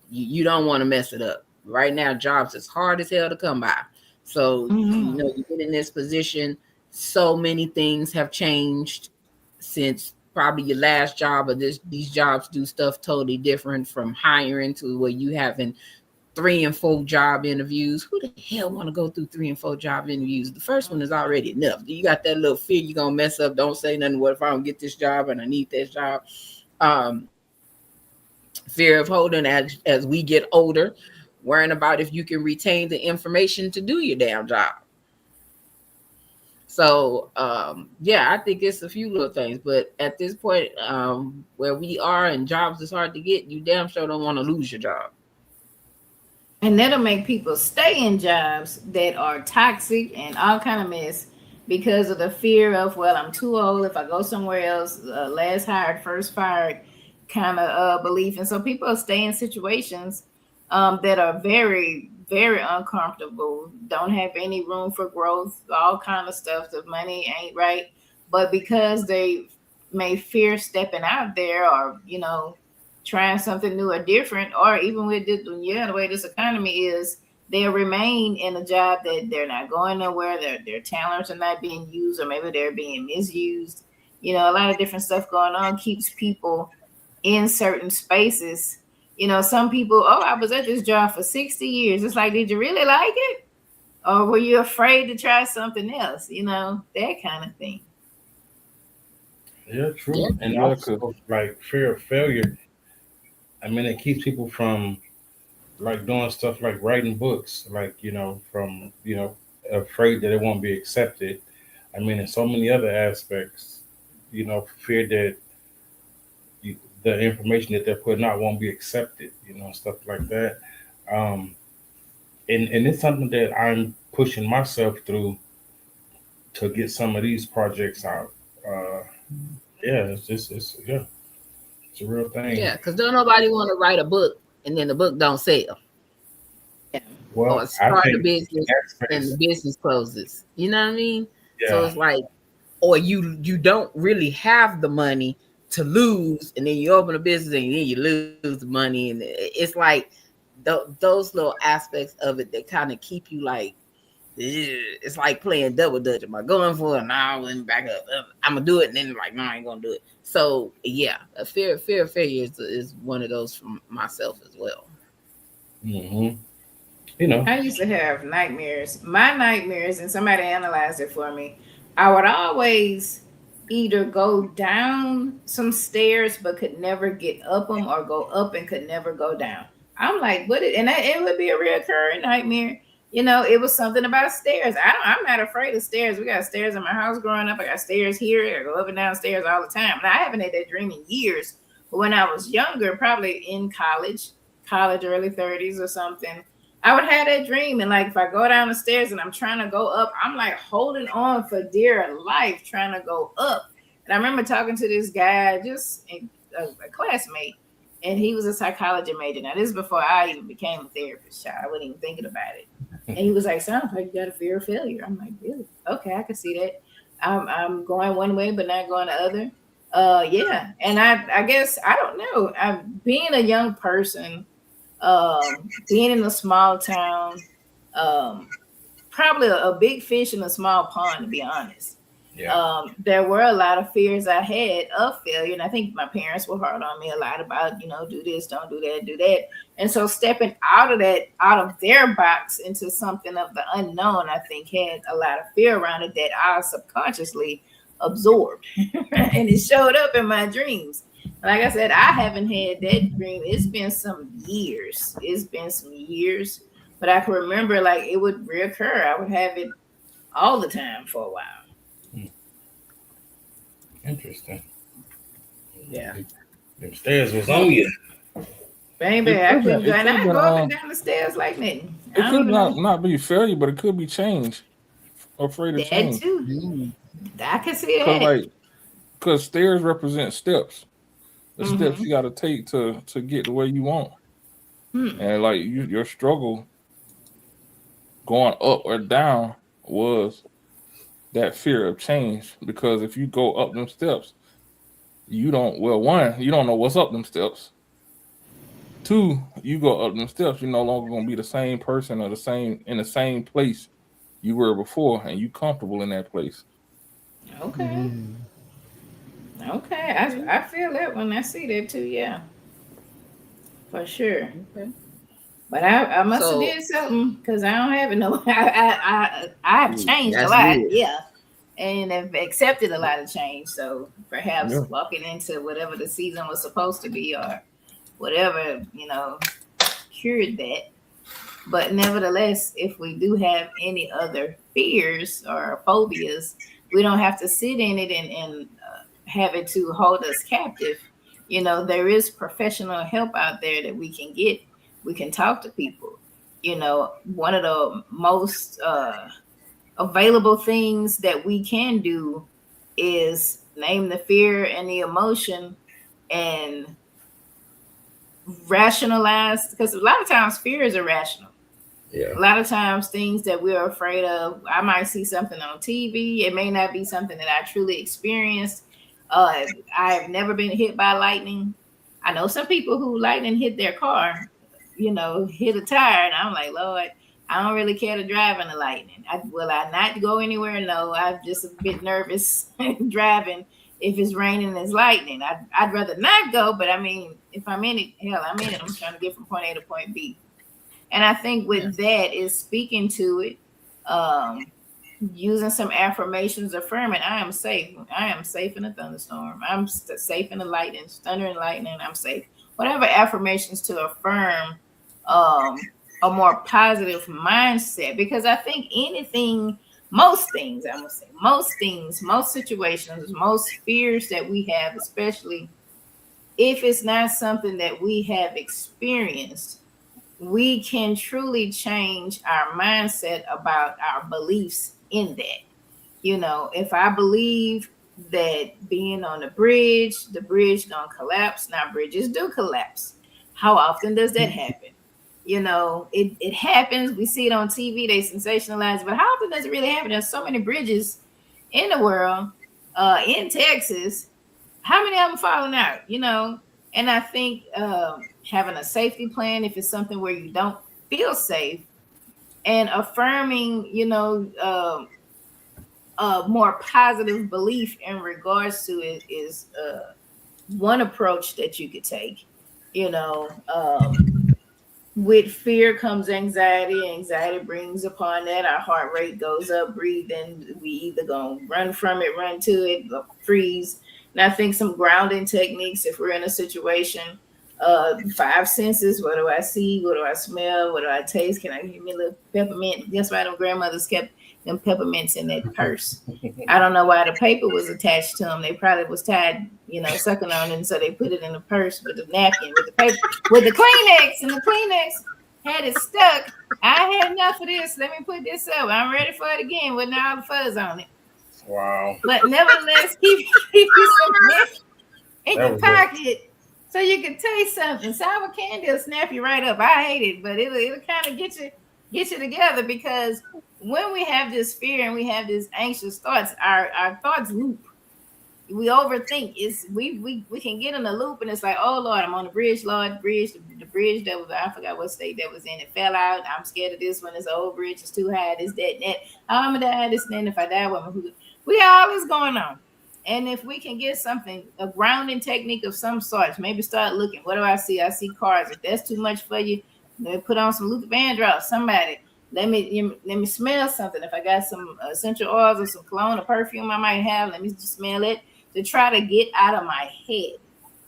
You don't want to mess it up. Right now, jobs is hard as hell to come by. So, you get in this position. So many things have changed since probably your last job, or these jobs do stuff totally different from hiring to where you having 3 and 4 job interviews. Who the hell want to go through 3 and 4 job interviews? The first one is already enough. You got that little fear you're gonna mess up. Don't say nothing. What if I don't get this job and I need this job? Um, Fear of holding as we get older, worrying about if you can retain the information to do your damn job. So yeah, I think it's a few little things, but at this point, where we are and jobs is hard to get, you damn sure don't want to lose your job. And that'll make people stay in jobs that are toxic and all kind of mess because of the fear of, well, I'm too old if I go somewhere else, last hired first fired kind of belief. And so people stay in situations that are very, very uncomfortable, don't have any room for growth, all kind of stuff. The money ain't right, but because they may fear stepping out there, or trying something new or different, or even with the way this economy is, they'll remain in a job that they're not going nowhere. Their talents are not being used, or maybe they're being misused. A lot of different stuff going on keeps people in certain spaces. Some people, oh, I was at this job for 60 years. It's like, did you really like it? Or were you afraid to try something else? That kind of thing. Yeah, true. Yeah. And Yeah, cause also, like fear of failure. I mean, it keeps people from like doing stuff like writing books, like from afraid that it won't be accepted. I mean, in so many other aspects, fear that the information that they're putting out won't be accepted, stuff like that. Um, and it's something that I'm pushing myself through to get some of these projects out. Uh, yeah, it's a real thing. Yeah, because don't nobody want to write a book and then the book don't sell, Yeah. or Well, I start a think business that and the space, business closes. You know what I mean? So yeah, it's like, or you don't really have the money to lose, and then you open a business and then you lose the money, and it's like those little aspects of it that kind of keep you like, it's like playing double dutch. Am I going for it? Now and back up. I'm gonna do it, and then like, no, I ain't gonna do it. So yeah, a fear of failure is one of those for myself as well. hmm you know, I used to have nightmares. My nightmares, and somebody analyzed it for me. I would always either go down some stairs but could never get up them, or go up and could never go down. I'm like, what? And it would be a reoccurring nightmare. You know, it was something about stairs. I'm not afraid of stairs. We got stairs in my house growing up. I got stairs here. I go up and down stairs all the time. And I haven't had that dream in years. But when I was younger, probably in college, early 30s or something, I would have that dream. And like if I go down the stairs and I'm trying to go up, I'm like holding on for dear life, trying to go up. And I remember talking to this guy, just a classmate, and he was a psychology major. Now, this is before I even became a therapist, child. I wasn't even thinking about it. And he was like, sounds like you got a fear of failure. I'm like, really? Okay, I can see that. I'm going one way, but not going the other. Yeah. And I guess, I don't know. Being a young person, being in a small town, probably a big fish in a small pond, to be honest. Yeah. There were a lot of fears I had of failure. And I think my parents were hard on me a lot about, you know, do this, don't do that, do that. And so stepping out of their box into something of the unknown, I think had a lot of fear around it that I subconsciously absorbed. And it showed up in my dreams. Like I said, I haven't had that dream. It's been some years. But I can remember like it would reoccur. I would have it all the time for a while. Interesting. Yeah. Them stairs was on you. Baby, I couldn't go up and down the stairs like that. It could not be failure, but it could be change. Afraid of change. Too. I can see that. Because stairs represent steps. The steps you got to take to get to where you want. And like your struggle going up or down was that fear of change, because if you go up them steps, you don't know what's up them steps. 2, you go up them steps, you're no longer going to be the same person or in the same place you were before, and you comfortable in that place. Okay. Okay, I feel that when I see that too. Yeah, for sure. Okay. But I must have did something, because I don't have it. No, I've changed a lot. Weird. Yeah, and have accepted a lot of change. So perhaps walking into whatever the season was supposed to be, or whatever, you know, cured that. But nevertheless, if we do have any other fears or phobias, we don't have to sit in it and have it to hold us captive. You know, there is professional help out there that we can get. We can talk to people. You know, one of the most available things that we can do is name the fear and the emotion and rationalize, because a lot of times fear is irrational. Yeah. A lot of times things that we're afraid of, I might see something on TV. It may not be something that I truly experienced. I've never been hit by lightning. I know some people who lightning hit their car, you know, hit a tire, and I'm like, Lord, I don't really care to drive in the lightning. Will I not go anywhere? No, I'm just a bit nervous driving if it's raining and it's lightning. I'd rather not go, but I mean, if I'm in it, hell, I'm in it. I'm trying to get from point A to point B. And I think with that is speaking to it, using some affirmations, affirming, I am safe. I am safe in a thunderstorm. I'm safe in the lightning, thunder and lightning. I'm safe. Whatever affirmations to affirm a more positive mindset, because I think most situations, most fears that we have, especially if it's not something that we have experienced, we can truly change our mindset about our beliefs in that. You know, if I believe that being on the bridge don't collapse. Now bridges do collapse. How often does that happen? You know, it happens. We see it on TV. They sensationalize, but how often does it really happen? There's so many bridges in the world, in Texas. How many of them falling out? You know, and I think having a safety plan, if it's something where you don't feel safe, and affirming, you know, a more positive belief in regards to it is one approach that you could take. You know, with fear comes anxiety. Anxiety brings upon that our heart rate goes up, breathing. We either gonna run from it, run to it, or freeze. And I think some grounding techniques, if we're in a situation five senses. What do I see? What do I smell? What do I taste? Can I give me a little peppermint? That's why them grandmothers kept them peppermints in that purse. I don't know why the paper was attached to them. They probably was tied, sucking on it, and so they put it in the purse with the napkin, with the paper, with the Kleenex, and the Kleenex had it stuck. I had enough of this. Let me put this up. I'm ready for it again with all the fuzz on it. Wow. But nevertheless, keep you some mint in your pocket so you can taste something. Sour candy will snap you right up. I hate it, but it'll kind of get you together, because when we have this fear and we have these anxious thoughts, our thoughts loop. We overthink. We can get in a loop, and it's like, oh Lord, I'm on the bridge, Lord, the bridge that was, I forgot what state that was in. It fell out. I'm scared of this one. It's an old bridge. It's too high. This, that, and that. I'm gonna die. This, and then if I die, we got all this going on. And if we can get something, a grounding technique of some sort, maybe start looking. What do I see? I see cars. If that's too much for you, let me put on some Luther Vandross. Somebody, let me smell something. If I got some essential oils or some cologne or perfume I might have, let me just smell it to try to get out of my head.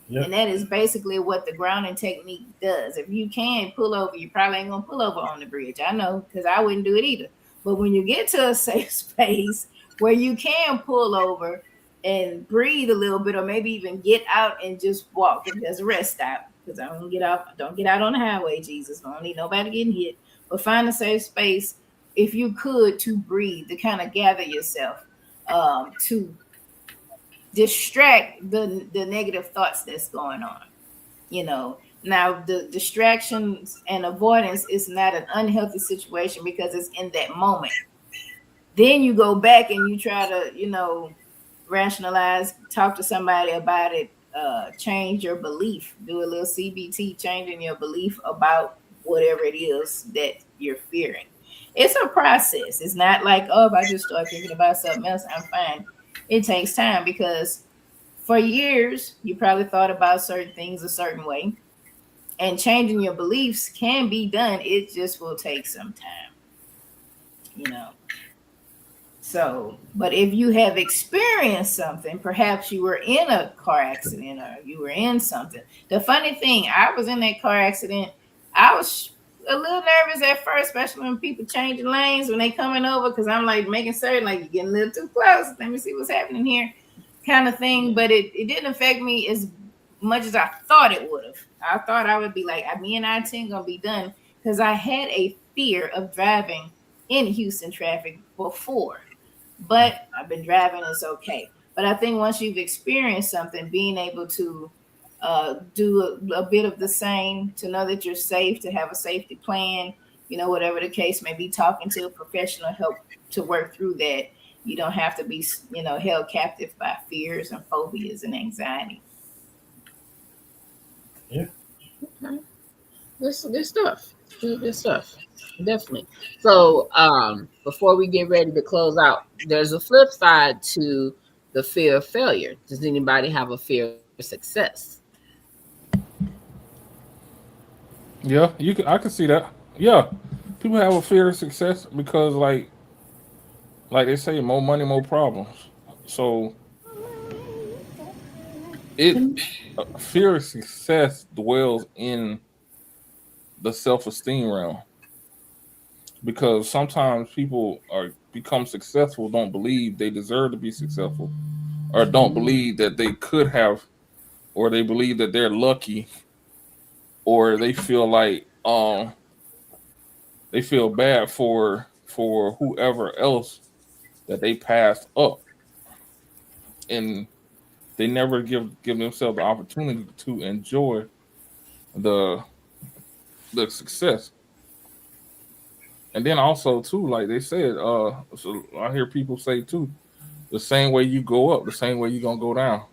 Yep. And that is basically what the grounding technique does. If you can pull over, you probably ain't gonna pull over on the bridge. I know, because I wouldn't do it either. But when you get to a safe space where you can pull over and breathe a little bit, or maybe even get out and just walk, if there's a rest stop, because I don't get out on the highway, Jesus. Don't need nobody getting hit. But find a safe space, if you could, to breathe, to kind of gather yourself, to distract the negative thoughts that's going on. Now the distractions and avoidance is not an unhealthy situation, because it's in that moment. Then you go back and you try to, rationalize, talk to somebody about it, change your belief, do a little CBT, changing your belief about whatever it is that you're fearing. It's a process. It's not like, oh, if I just start thinking about something else, I'm fine. It takes time, because for years you probably thought about certain things a certain way, and changing your beliefs can be done. It just will take some time, So, but if you have experienced something, perhaps you were in a car accident or you were in something. The funny thing, I was in that car accident. I was a little nervous at first, especially when people changing lanes when they coming over, because I'm like making certain, like, you're getting a little too close. Let me see what's happening here, kind of thing. But it didn't affect me as much as I thought it would have. I thought I would be like, me and I-10 gonna be done, because I had a fear of driving in Houston traffic before. But I've been driving, it's okay. But I think once you've experienced something, being able to do a bit of the same, to know that you're safe, to have a safety plan, whatever the case may be, talking to a professional help to work through that. You don't have to be, held captive by fears and phobias and anxiety. Yeah. Okay. This is good stuff. Good stuff. Definitely. So before we get ready to close out, there's a flip side to the fear of failure. Does anybody have a fear of success? Yeah, I can see that. Yeah, people have a fear of success because, like they say, more money, more problems. So fear of success dwells in the self-esteem realm, because sometimes people become successful, don't believe they deserve to be successful, or don't believe that they could have, or they believe that they're lucky, or they feel like they feel bad for whoever else that they passed up, and they never give themselves the opportunity to enjoy the success. And then also too, like they said, so I hear people say too, the same way you go up, the same way you're gonna go down.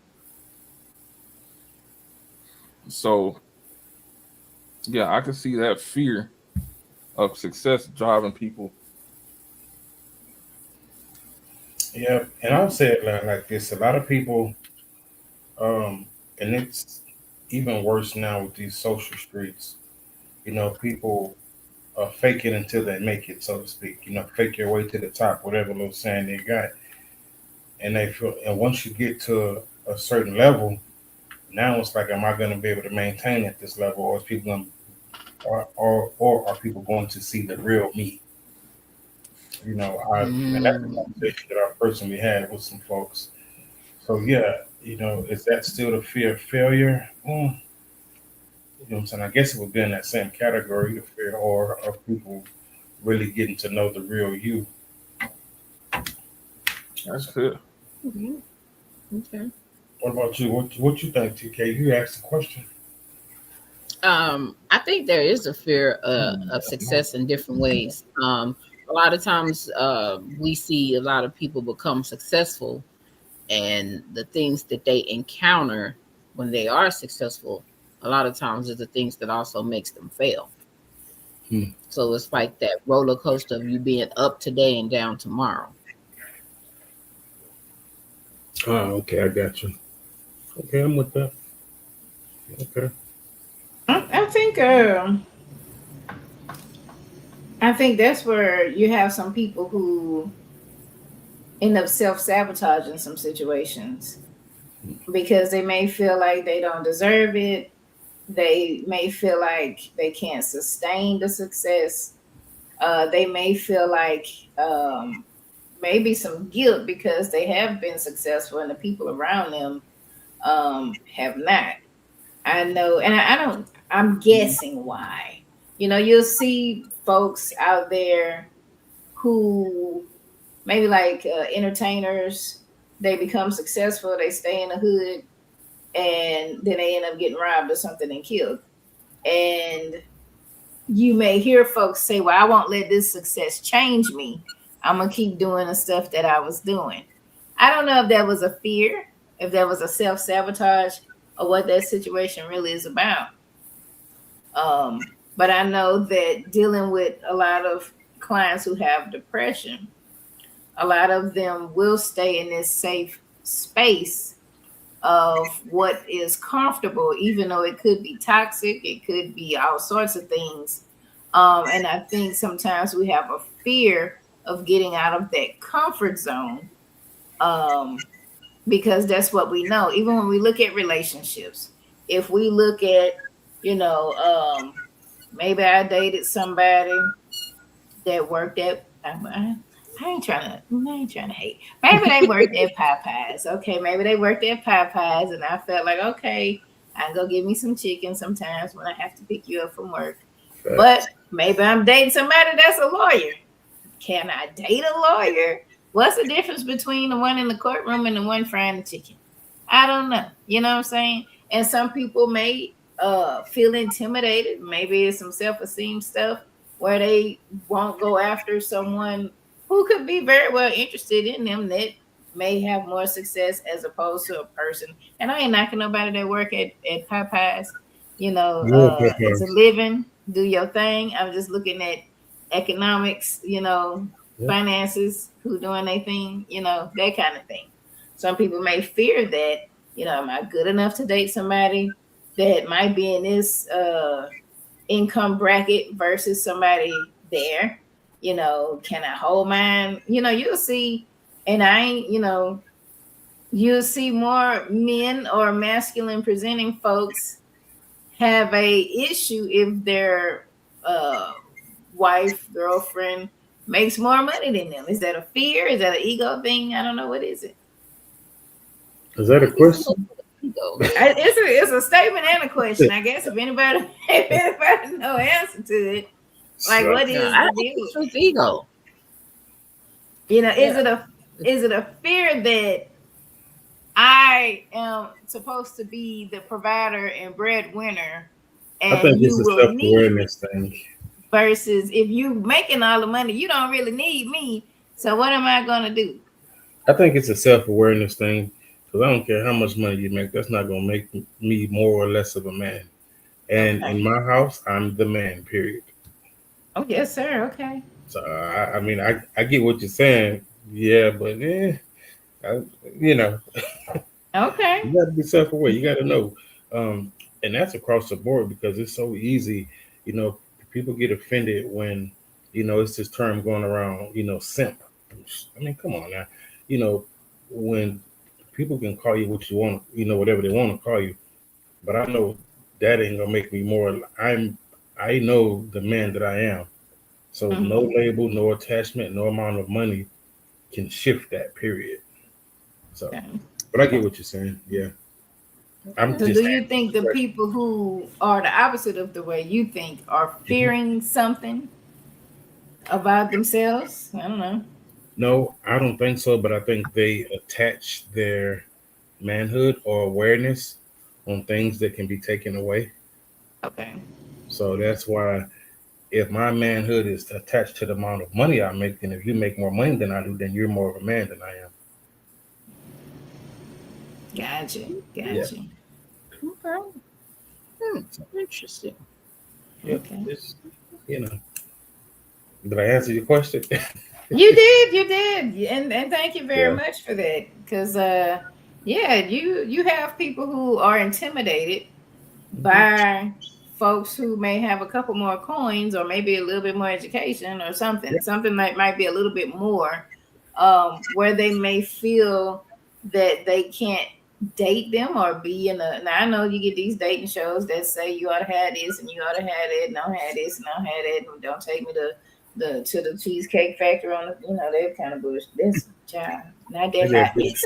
So yeah, I can see that fear of success driving people. Yeah, and I'll say it like this: a lot of people, and it's even worse now with these social streets. People fake it until they make it, so to speak. Fake your way to the top, whatever little saying they got. And they feel, and once you get to a certain level, Now it's like, am I going to be able to maintain at this level, or is people going, or are people going to see the real me? You know, and that's a conversation that I personally had with some folks. So yeah, you know, is that still the fear of failure? You know what I'm saying? I guess it would be in that same category, the fear, or of people really getting to know the real you. That's it. Okay. What about you? What you think, TK? You asked the question. I think there is a fear of success in different ways. A lot of times we see a lot of people become successful, and the things that they encounter when they are successful, a lot of times are the things that also makes them fail. So it's like that roller coaster of you being up today and down tomorrow. Oh, okay, I got you. Okay, I'm with that. Okay. I think I think that's where you have some people who end up self-sabotaging some situations because they may feel like they don't deserve it. They may feel like they can't sustain the success. They may feel like maybe some guilt because they have been successful and the people around them have not. I know, and I don't, I'm guessing why. You know, you'll see folks out there who maybe like entertainers, they become successful, they stay in the hood, and then they end up getting robbed or something and killed. And you may hear folks say, well, I won't let this success change me. I'm going to keep doing the stuff that I was doing. I don't know if that was a fear, if that was a self sabotage, or what that situation really is about. But I know that dealing with a lot of clients who have depression, a lot of them will stay in this safe space of what is comfortable, even though it could be toxic, it could be all sorts of things. And I think sometimes we have a fear of getting out of that comfort zone because that's what we know. Even when we look at relationships, if we look at, you know, maybe I dated somebody that worked at, I ain't trying to hate. Maybe they worked at Popeyes. Okay, maybe they worked at Popeyes, and I felt like, okay, I can go get me some chicken sometimes when I have to pick you up from work. Facts. But maybe I'm dating somebody that's a lawyer. Can I date a lawyer? What's the difference between the one in the courtroom and the one frying the chicken? I don't know. You know what I'm saying? And some people may feel intimidated. Maybe it's some self-esteem stuff where they won't go after someone who could be very well interested in them that may have more success as opposed to a person. And I ain't knocking nobody that work at Popeyes, you know, as a living, do your thing. I'm just looking at economics, you know, finances, who doing their thing, you know, that kind of thing. Some people may fear that, you know, am I good enough to date somebody that might be in this income bracket versus somebody there? You know, can I hold mine? You know, you'll see, and I ain't, you know, you'll see more men or masculine presenting folks have a issue if their wife, girlfriend makes more money than them. Is that a fear? Is that an ego thing? I don't know. What is it? Is that a question? It's a statement and a question. I guess if anybody know answer to it, like what is the deal? It's ego. You know, is it a fear that I am supposed to be the provider and breadwinner, and I think you it's a will self-awareness thing. Versus if you making all the money, you don't really need me. So what am I gonna do? I think it's a self-awareness thing because I don't care how much money you make. That's not gonna make me more or less of a man. And in my house, I'm the man. Period. Oh yes, sir. Okay. So I mean, I get what you're saying. Yeah, but you know, Okay. you got to be self-aware. You got to know, and that's across the board because it's so easy. You know, people get offended when it's this term going around. Simp. I mean, come on now. When people can call you what you want, whatever they want to call you, but I know that ain't gonna make me more. I know the man that I am. So no label, no attachment, no amount of money can shift that period. So, but I get what you're saying. Yeah. So do you think the people who are the opposite of the way you think are fearing something about themselves? I don't know. No, I don't think so, but I think they attach their manhood or awareness on things that can be taken away. Okay. So that's why if my manhood is attached to the amount of money I make, then if you make more money than I do, then you're more of a man than I am. Gotcha. Yeah. Okay. Interesting. Yep. Okay. It's, did I answer your question? You did, and thank you very much for that. Because you have people who are intimidated by folks who may have a couple more coins or maybe a little bit more education or something that might be a little bit more, where they may feel that they can't date them or be in a. Now I know you get these dating shows that say you ought to have this and you ought to have that and don't have this and don't have that and don't take me to the Cheesecake Factory on the, that kind of bullshit. This child, not that hot mess.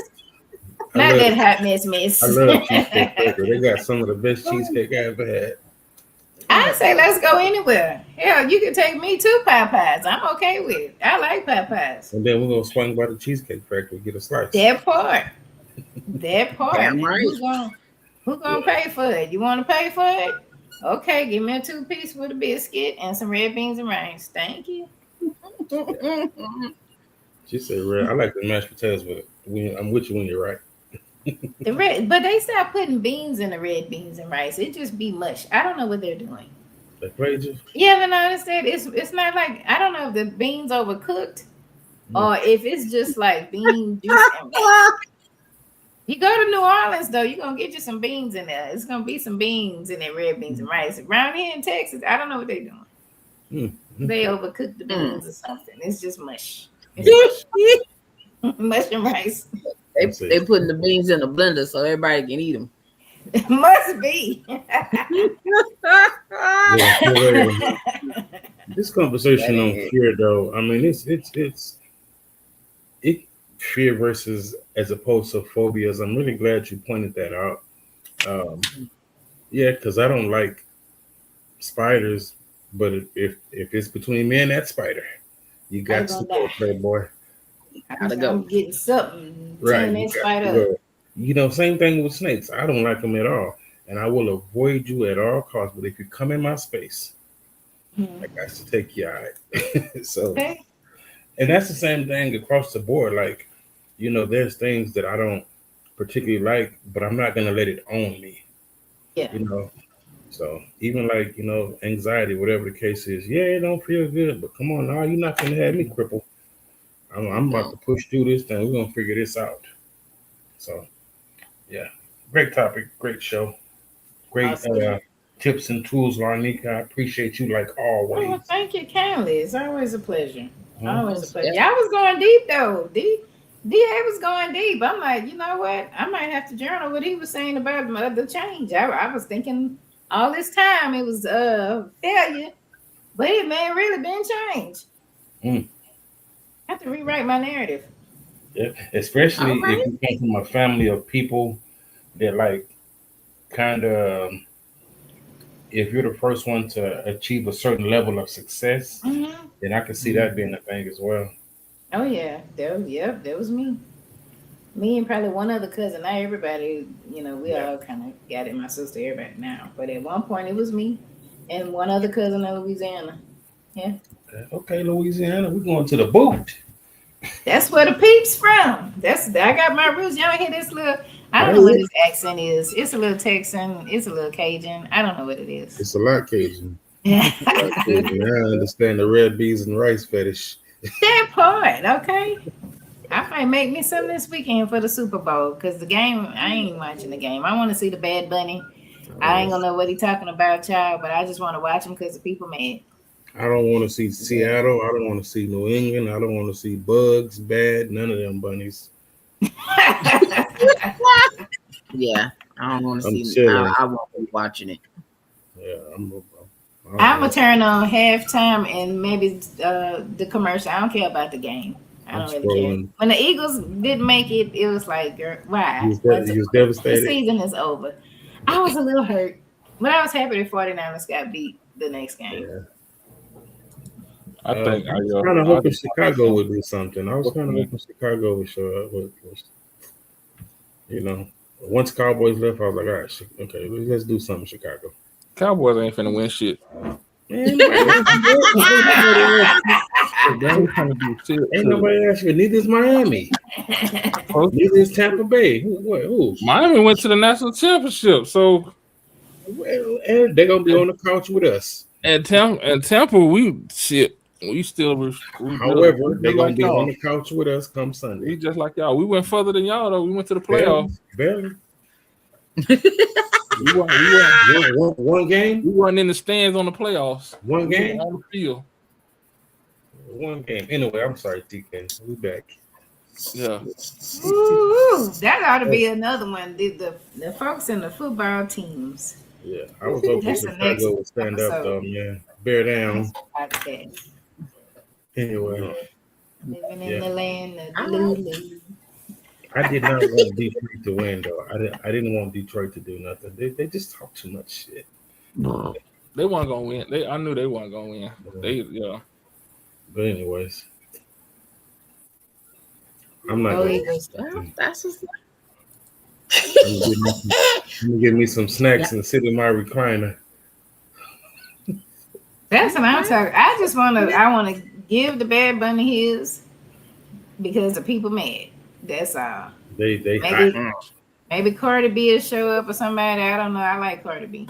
Not that hot mess. I love Cheesecake Factory. They got some of the best cheesecake I ever had. I say let's go anywhere. Hell, you can take me to Popeyes. I'm okay with it. I like Popeyes. And then we're gonna swing by the Cheesecake Factory and get a slice. That part. Damn right. Who gonna pay for it? You want to pay for it? Okay, give me a 2-piece with a biscuit and some red beans and rice. Thank you. She said red. I like the mashed potatoes with it. I'm with you when you're right. But they start putting beans in the red beans and rice. It just be mush. I don't know what they're doing. They crazy. You ever noticed that? It's not like, I don't know if the beans overcooked or if it's just like bean juice and rice. You go to New Orleans, though, you're going to get you some beans in there. It's going to be some beans in there, red beans and rice. Around here in Texas, I don't know what they're doing. They overcook the beans or something. It's just mush. It's mush. Mush and rice. They putting the beans in the blender so everybody can eat them. It must be. This conversation on fear, though, I mean, it's fear versus as opposed to phobias. I'm really glad you pointed that out. Because I don't like spiders, but if it's between me and that spider, you got to go, playboy. I'm getting something. Right. Same thing with snakes. I don't like them at all. And I will avoid you at all costs. But if you come in my space, I got to take you out. And that's the same thing across the board. Like, there's things that I don't particularly like, but I'm not going to let it own me. Yeah. So even like, anxiety, whatever the case is, it don't feel good. But come on now, you're not going to have me crippled. I'm about to push through this thing. We're going to figure this out. So, great topic, great show. Great awesome. Tips and tools, Larnika. I appreciate you like always. Oh, thank you kindly. It's always a pleasure. Always a pleasure. Y'all was going deep, though. D.A. was going deep. I'm like, you know what? I might have to journal what he was saying about the change. I was thinking all this time it was failure, but it may have really been change. I have to rewrite my narrative. Yeah, especially if you come from a family of people that like kind of, if you're the first one to achieve a certain level of success, then I can see that being a thing as well. Oh yeah, that was me. Me and probably one other cousin. Not everybody, we all kind of got it. My sister, everybody now, but at one point it was me and one other cousin in Louisiana. Yeah. Okay, Louisiana, we're going to the boot. That's where the peeps from. I got my roots. Y'all hear this little? I don't know what this accent is. It's a little Texan. It's a little Cajun. I don't know what it is. It's a lot Cajun. I understand the red beans and rice fetish. That part, okay. I might make me some this weekend for the Super Bowl because the game. I ain't watching the game. I want to see the Bad Bunny. I ain't gonna know what he's talking about, child, but I just want to watch him because the people mad. I don't want to see Seattle. I don't want to see New England. I don't want to see Bugs, Bad, none of them bunnies. Yeah, I don't want to I'm see. chilling. I won't be watching it. Yeah, I'm gonna turn on halftime and maybe the commercial. I don't care about the game. I don't really care. When the Eagles didn't make it, it was like, girl, why? You was devastated. The season is over. I was a little hurt, but I was happy the 49ers got beat the next game. Yeah. I think I was kind of hoping Chicago would do something. I was kind of hoping Chicago would show up. You know, once Cowboys left, I was like, all right, okay, let's do something, Chicago. Cowboys ain't finna win shit. Man, ain't nobody asked you. Neither is Miami. Neither is Tampa Bay. Who? Miami went to the national championship, so and they're gonna be on the couch with us. And Tampa, we still. However, they're gonna be on the couch with us come Sunday. We just like y'all. We went further than y'all though. We went to the playoffs. Barely. We won one game. We weren't in the stands on the playoffs. One game on the field. One game. Anyway, I'm sorry, TK. We back. Yeah. Ooh, that ought to be another one. The folks in the football teams. Yeah, I was hoping Chicago would stand up though, man. Bear down. Anyway. Living in the land of Lulu. I did not want Detroit to win though. I didn't want Detroit to do nothing. They just talk too much shit. They weren't gonna win. I knew they weren't gonna win. But anyways, I'm not gonna. That's just. I'm gonna get me some snacks and sit in my recliner. That's what I'm talking. I want to give the Bad Bunny his because the people mad. That's all. Maybe Cardi B will show up or somebody. I don't know. I like Cardi B.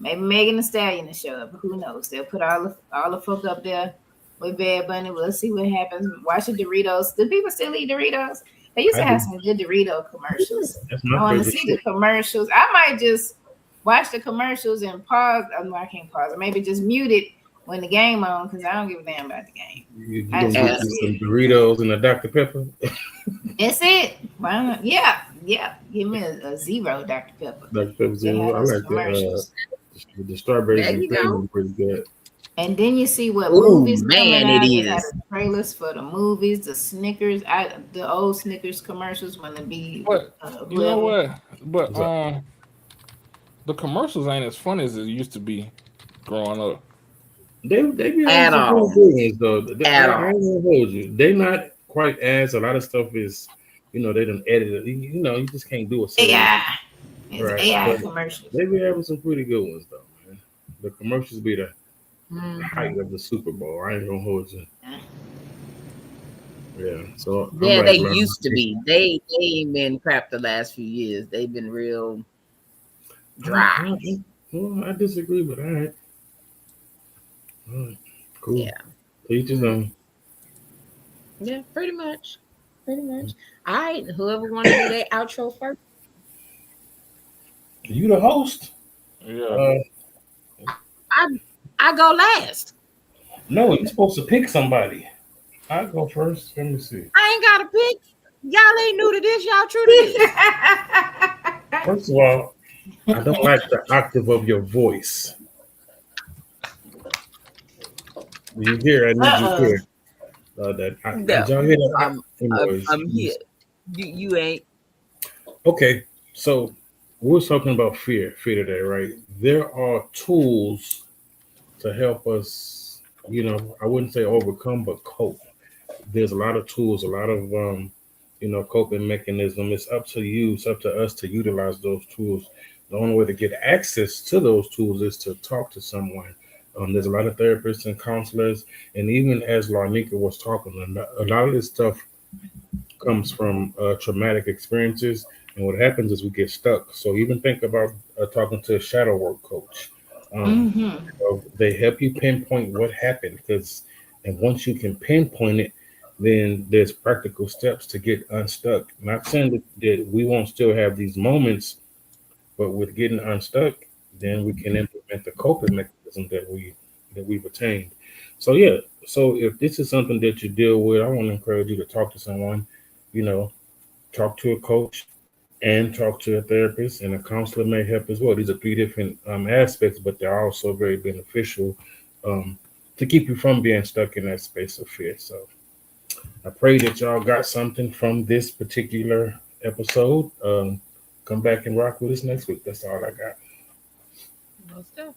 Maybe Megan Thee Stallion will show up. Who knows? They'll put all the folk up there with Bad Bunny. We'll see what happens. Watch the Doritos. Do people still eat Doritos? They used to have some good Dorito commercials. I want to see the commercials. I might just watch the commercials and pause. No, I can't pause. Or maybe just mute it when the game on because I don't give a damn about the game. You gonna get some Doritos and a Dr. Pepper? That's it. Why not? Yeah. Give me a zero Dr. Pepper. Dr. Pepper zero. I like the strawberries and cream pretty good. And then you see what movies coming out. They have the trailers for the movies, the Snickers, the old Snickers commercials when it be. You know what? But the commercials ain't as fun as it used to be growing up. They be at all. Though. I ain't gonna hold you. They not quite as a lot of stuff is. They done edited. You just can't do it. AI. It's AI commercials. They be having some pretty good ones though, man. The commercials be the height of the Super Bowl. I ain't gonna hold you. Yeah. So they used to be. They ain't been crap the last few years. They've been real dry. Well, I disagree, but all right. Cool. Yeah. Each his own. Yeah, pretty much. All right. Whoever want to do their outro first. You the host. Yeah. I go last. No, you're supposed to pick somebody. I go first. Let me see. I ain't got to pick. Y'all ain't new to this. Y'all true to this. First of all, I don't like the octave of your voice. You hear? I need you here. Did y'all hear that? I'm here. You ain't. Okay, so we're talking about fear today, right? There are tools to help us, I wouldn't say overcome, but cope. There's a lot of tools, a lot of, coping mechanism. It's up to you. It's up to us to utilize those tools. The only way to get access to those tools is to talk to someone. There's a lot of therapists and counselors, and even as Larnika was talking, a lot of this stuff comes from traumatic experiences, and what happens is we get stuck. So even think about talking to a shadow work coach. They help you pinpoint what happened, and once you can pinpoint it, then there's practical steps to get unstuck. Not saying that we won't still have these moments, but with getting unstuck, then we can implement the coping mechanism that we've attained. So if this is something that you deal with, I want to encourage you to talk to someone, talk to a coach, and talk to a therapist, and a counselor may help as well. These are three different aspects, but they're also very beneficial um, to keep you from being stuck in that space of fear. So I pray that y'all got something from this particular episode. Come back and rock with us next week. That's all I got. Most stuff.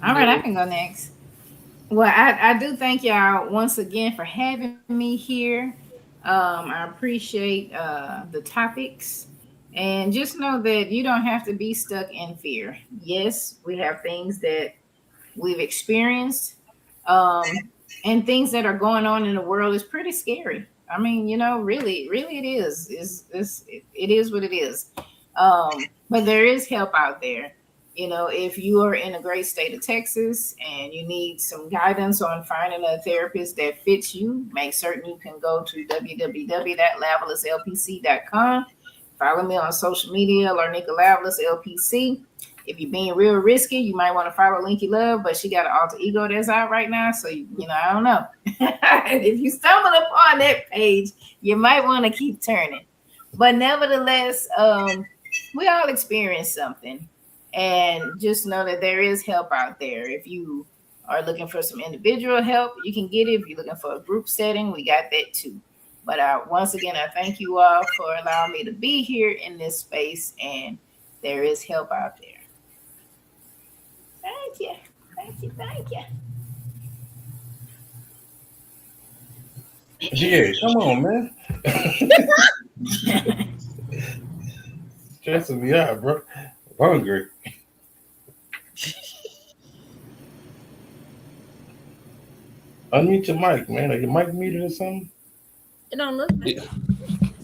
All right, I can go next. Well, I do thank y'all once again for having me here. I appreciate the topics. And just know that you don't have to be stuck in fear. Yes, we have things that we've experienced, and things that are going on in the world is pretty scary. I mean, really, really, it is. It is what it is. But there is help out there. If you are in a great state of Texas and you need some guidance on finding a therapist that fits you, make certain you can go to www.lavalislpc.com. Follow me on social media, Larnika Lavalis LPC. If you're being real risky, you might want to follow Linky Love, but she got an alter ego that's out right now. So, I don't know. If you stumble upon that page, you might want to keep turning. But nevertheless, we all experience something. And just know that there is help out there. If you are looking for some individual help, you can get it. If you're looking for a group setting, we got that too. But once again, I thank you all for allowing me to be here in this space, and there is help out there. Thank you. Thank you. Thank you. Yeah, come on, man. Stressing me out, bro. I'm hungry. Unmute your mic, man. Are your mic muted or something? It don't look like Yeah.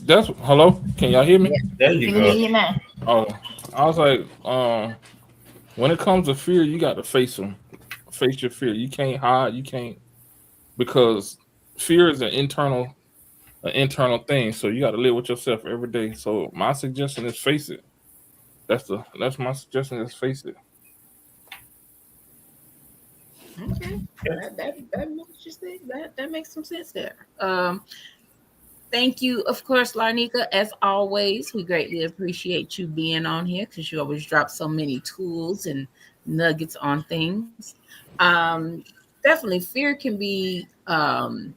That's hello. Can y'all hear me? Yeah. There you Can go. hear you now. Oh, I was like, when it comes to fear, you got to face them. Face your fear. You can't hide. You can't, because fear is an internal thing. So you got to live with yourself every day. So my suggestion is face it. That's my suggestion is face it. okay. That makes you think that makes some sense there. Thank you, of course, Larnika. As always, we greatly appreciate you being on here because you always drop so many tools and nuggets on things. Definitely, fear can be kind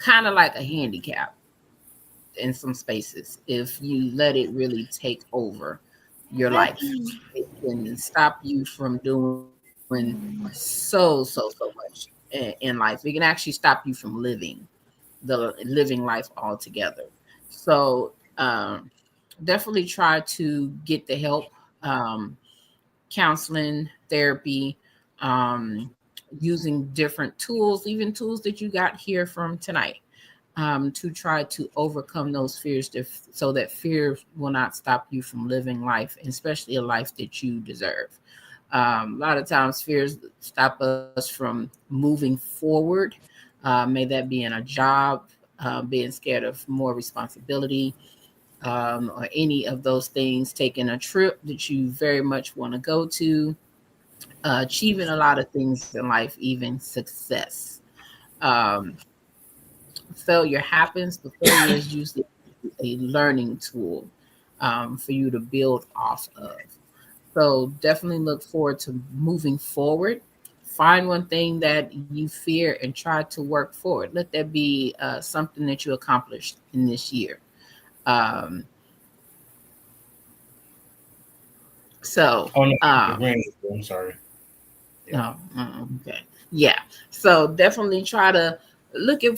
of like a handicap in some spaces if you let it really take over your life. It can stop you from doing so much in life. It can actually stop you from living life altogether. So definitely try to get the help, counseling, therapy, using different tools, even tools that you got here from tonight, to try to overcome those fears so that fear will not stop you from living life, especially a life that you deserve. A lot of times fears stop us from moving forward. May that be in a job, being scared of more responsibility, or any of those things, taking a trip that you very much want to go to, achieving a lot of things in life, even success. Um, Failure happens, but failure is usually a learning tool, for you to build off of. So definitely look forward to moving forward. Find one thing that you fear and try to work forward. Let that be something that you accomplished in this year. Um, so, Oh, no, um, I'm sorry. oh, okay. Yeah. So definitely try to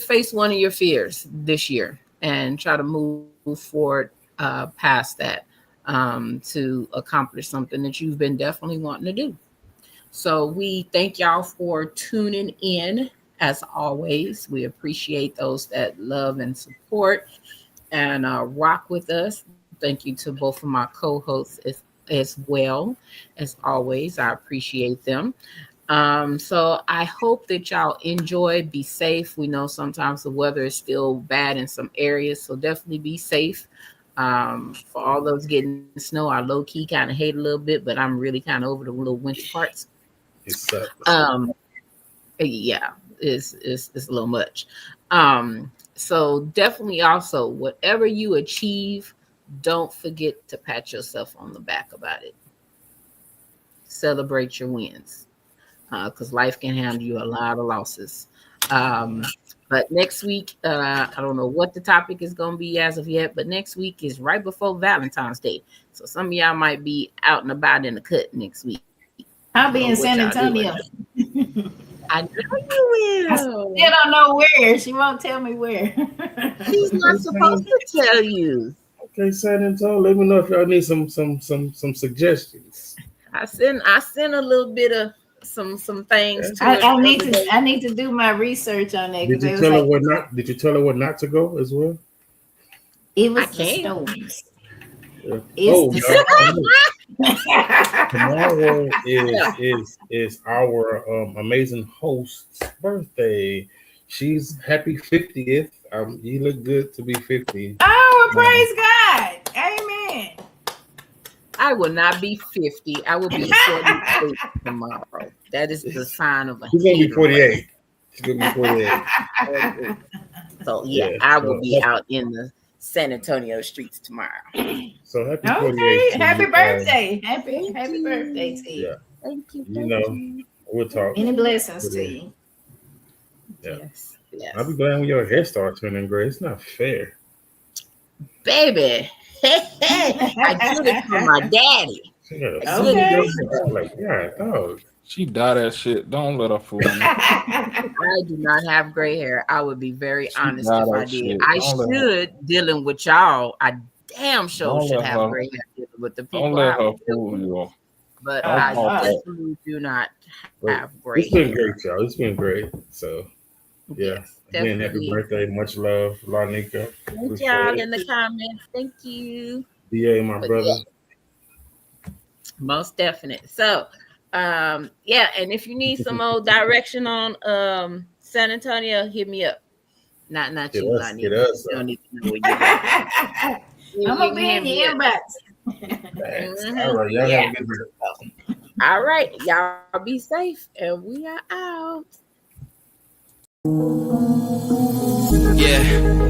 face one of your fears this year and try to move forward past that, to accomplish something that you've been definitely wanting to do. So we thank y'all for tuning in. As always, we appreciate those that love and support and rock with us. Thank you to both of my co-hosts as well. As always, I appreciate them. So I hope that y'all enjoy, be safe. We know sometimes the weather is still bad in some areas, so definitely be safe. For all those getting snow, I low key kind of hate a little bit, but I'm really kind of over the little winter parts. It sucks. Yeah, it's a little much. So definitely also, whatever you achieve, don't forget to pat yourself on the back about it. Celebrate your wins, because life can hand you a lot of losses. But next week, I don't know what the topic is going to be as of yet, but next week is right before Valentine's Day. So some of y'all might be out and about in the cut next week. I'll be in San Antonio. I know you will. I still don't know where. She won't tell me where. She's not supposed to tell you. Okay, San Antonio. Let me know if y'all need some suggestions. I sent a little bit of some things. I need to do my research on that. Did you tell her what not? Did you tell her what not to go as well? It was the stones. Yeah. Tomorrow is our amazing host's birthday. She's happy 50th. You look good to be 50. Oh, well, praise God. Amen. I will not be 50. I will be 48 tomorrow. That is the sign of a She's gonna be 48. She's gonna be 48. So I will be out in the San Antonio streets tomorrow. So happy 48. Happy birthday. Happy birthday to you. Yeah. Thank you. We'll talk. Any blessings to you. Yeah. Yes. I'll be glad when your hair starts turning gray. It's not fair. Baby. I did it for my daddy. She dyed that shit. Don't let her fool you. I do not have gray hair. I would be very honest if I did. I should, dealing with y'all. I damn sure should have gray hair dealing with the people. Don't let her fool you. But I definitely do not have gray hair. It's been great, y'all. It's been great. So, yeah. Yes, again, happy birthday. Much love, Lanika. Thank y'all in the comments. Thank you. D.A., my brother. Yeah, most definite. So, and if you need some old direction on San Antonio, hit me up. Not you, Lanika. Don't need to know where you're at. I'm gonna be in the inbox. All right, y'all have a good day. All right, y'all be safe, and we are out. Yeah,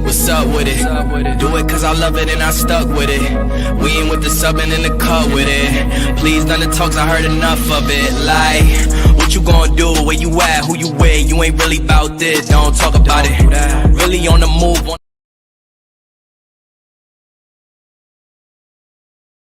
what's up with it? Do it cause I love it and I stuck with it. We ain't with the subbing in the cut with it. Please none of the talks, I heard enough of it. Like, what you gonna do? Where you at? Who you with? You ain't really about this, don't talk about it. Really on the move.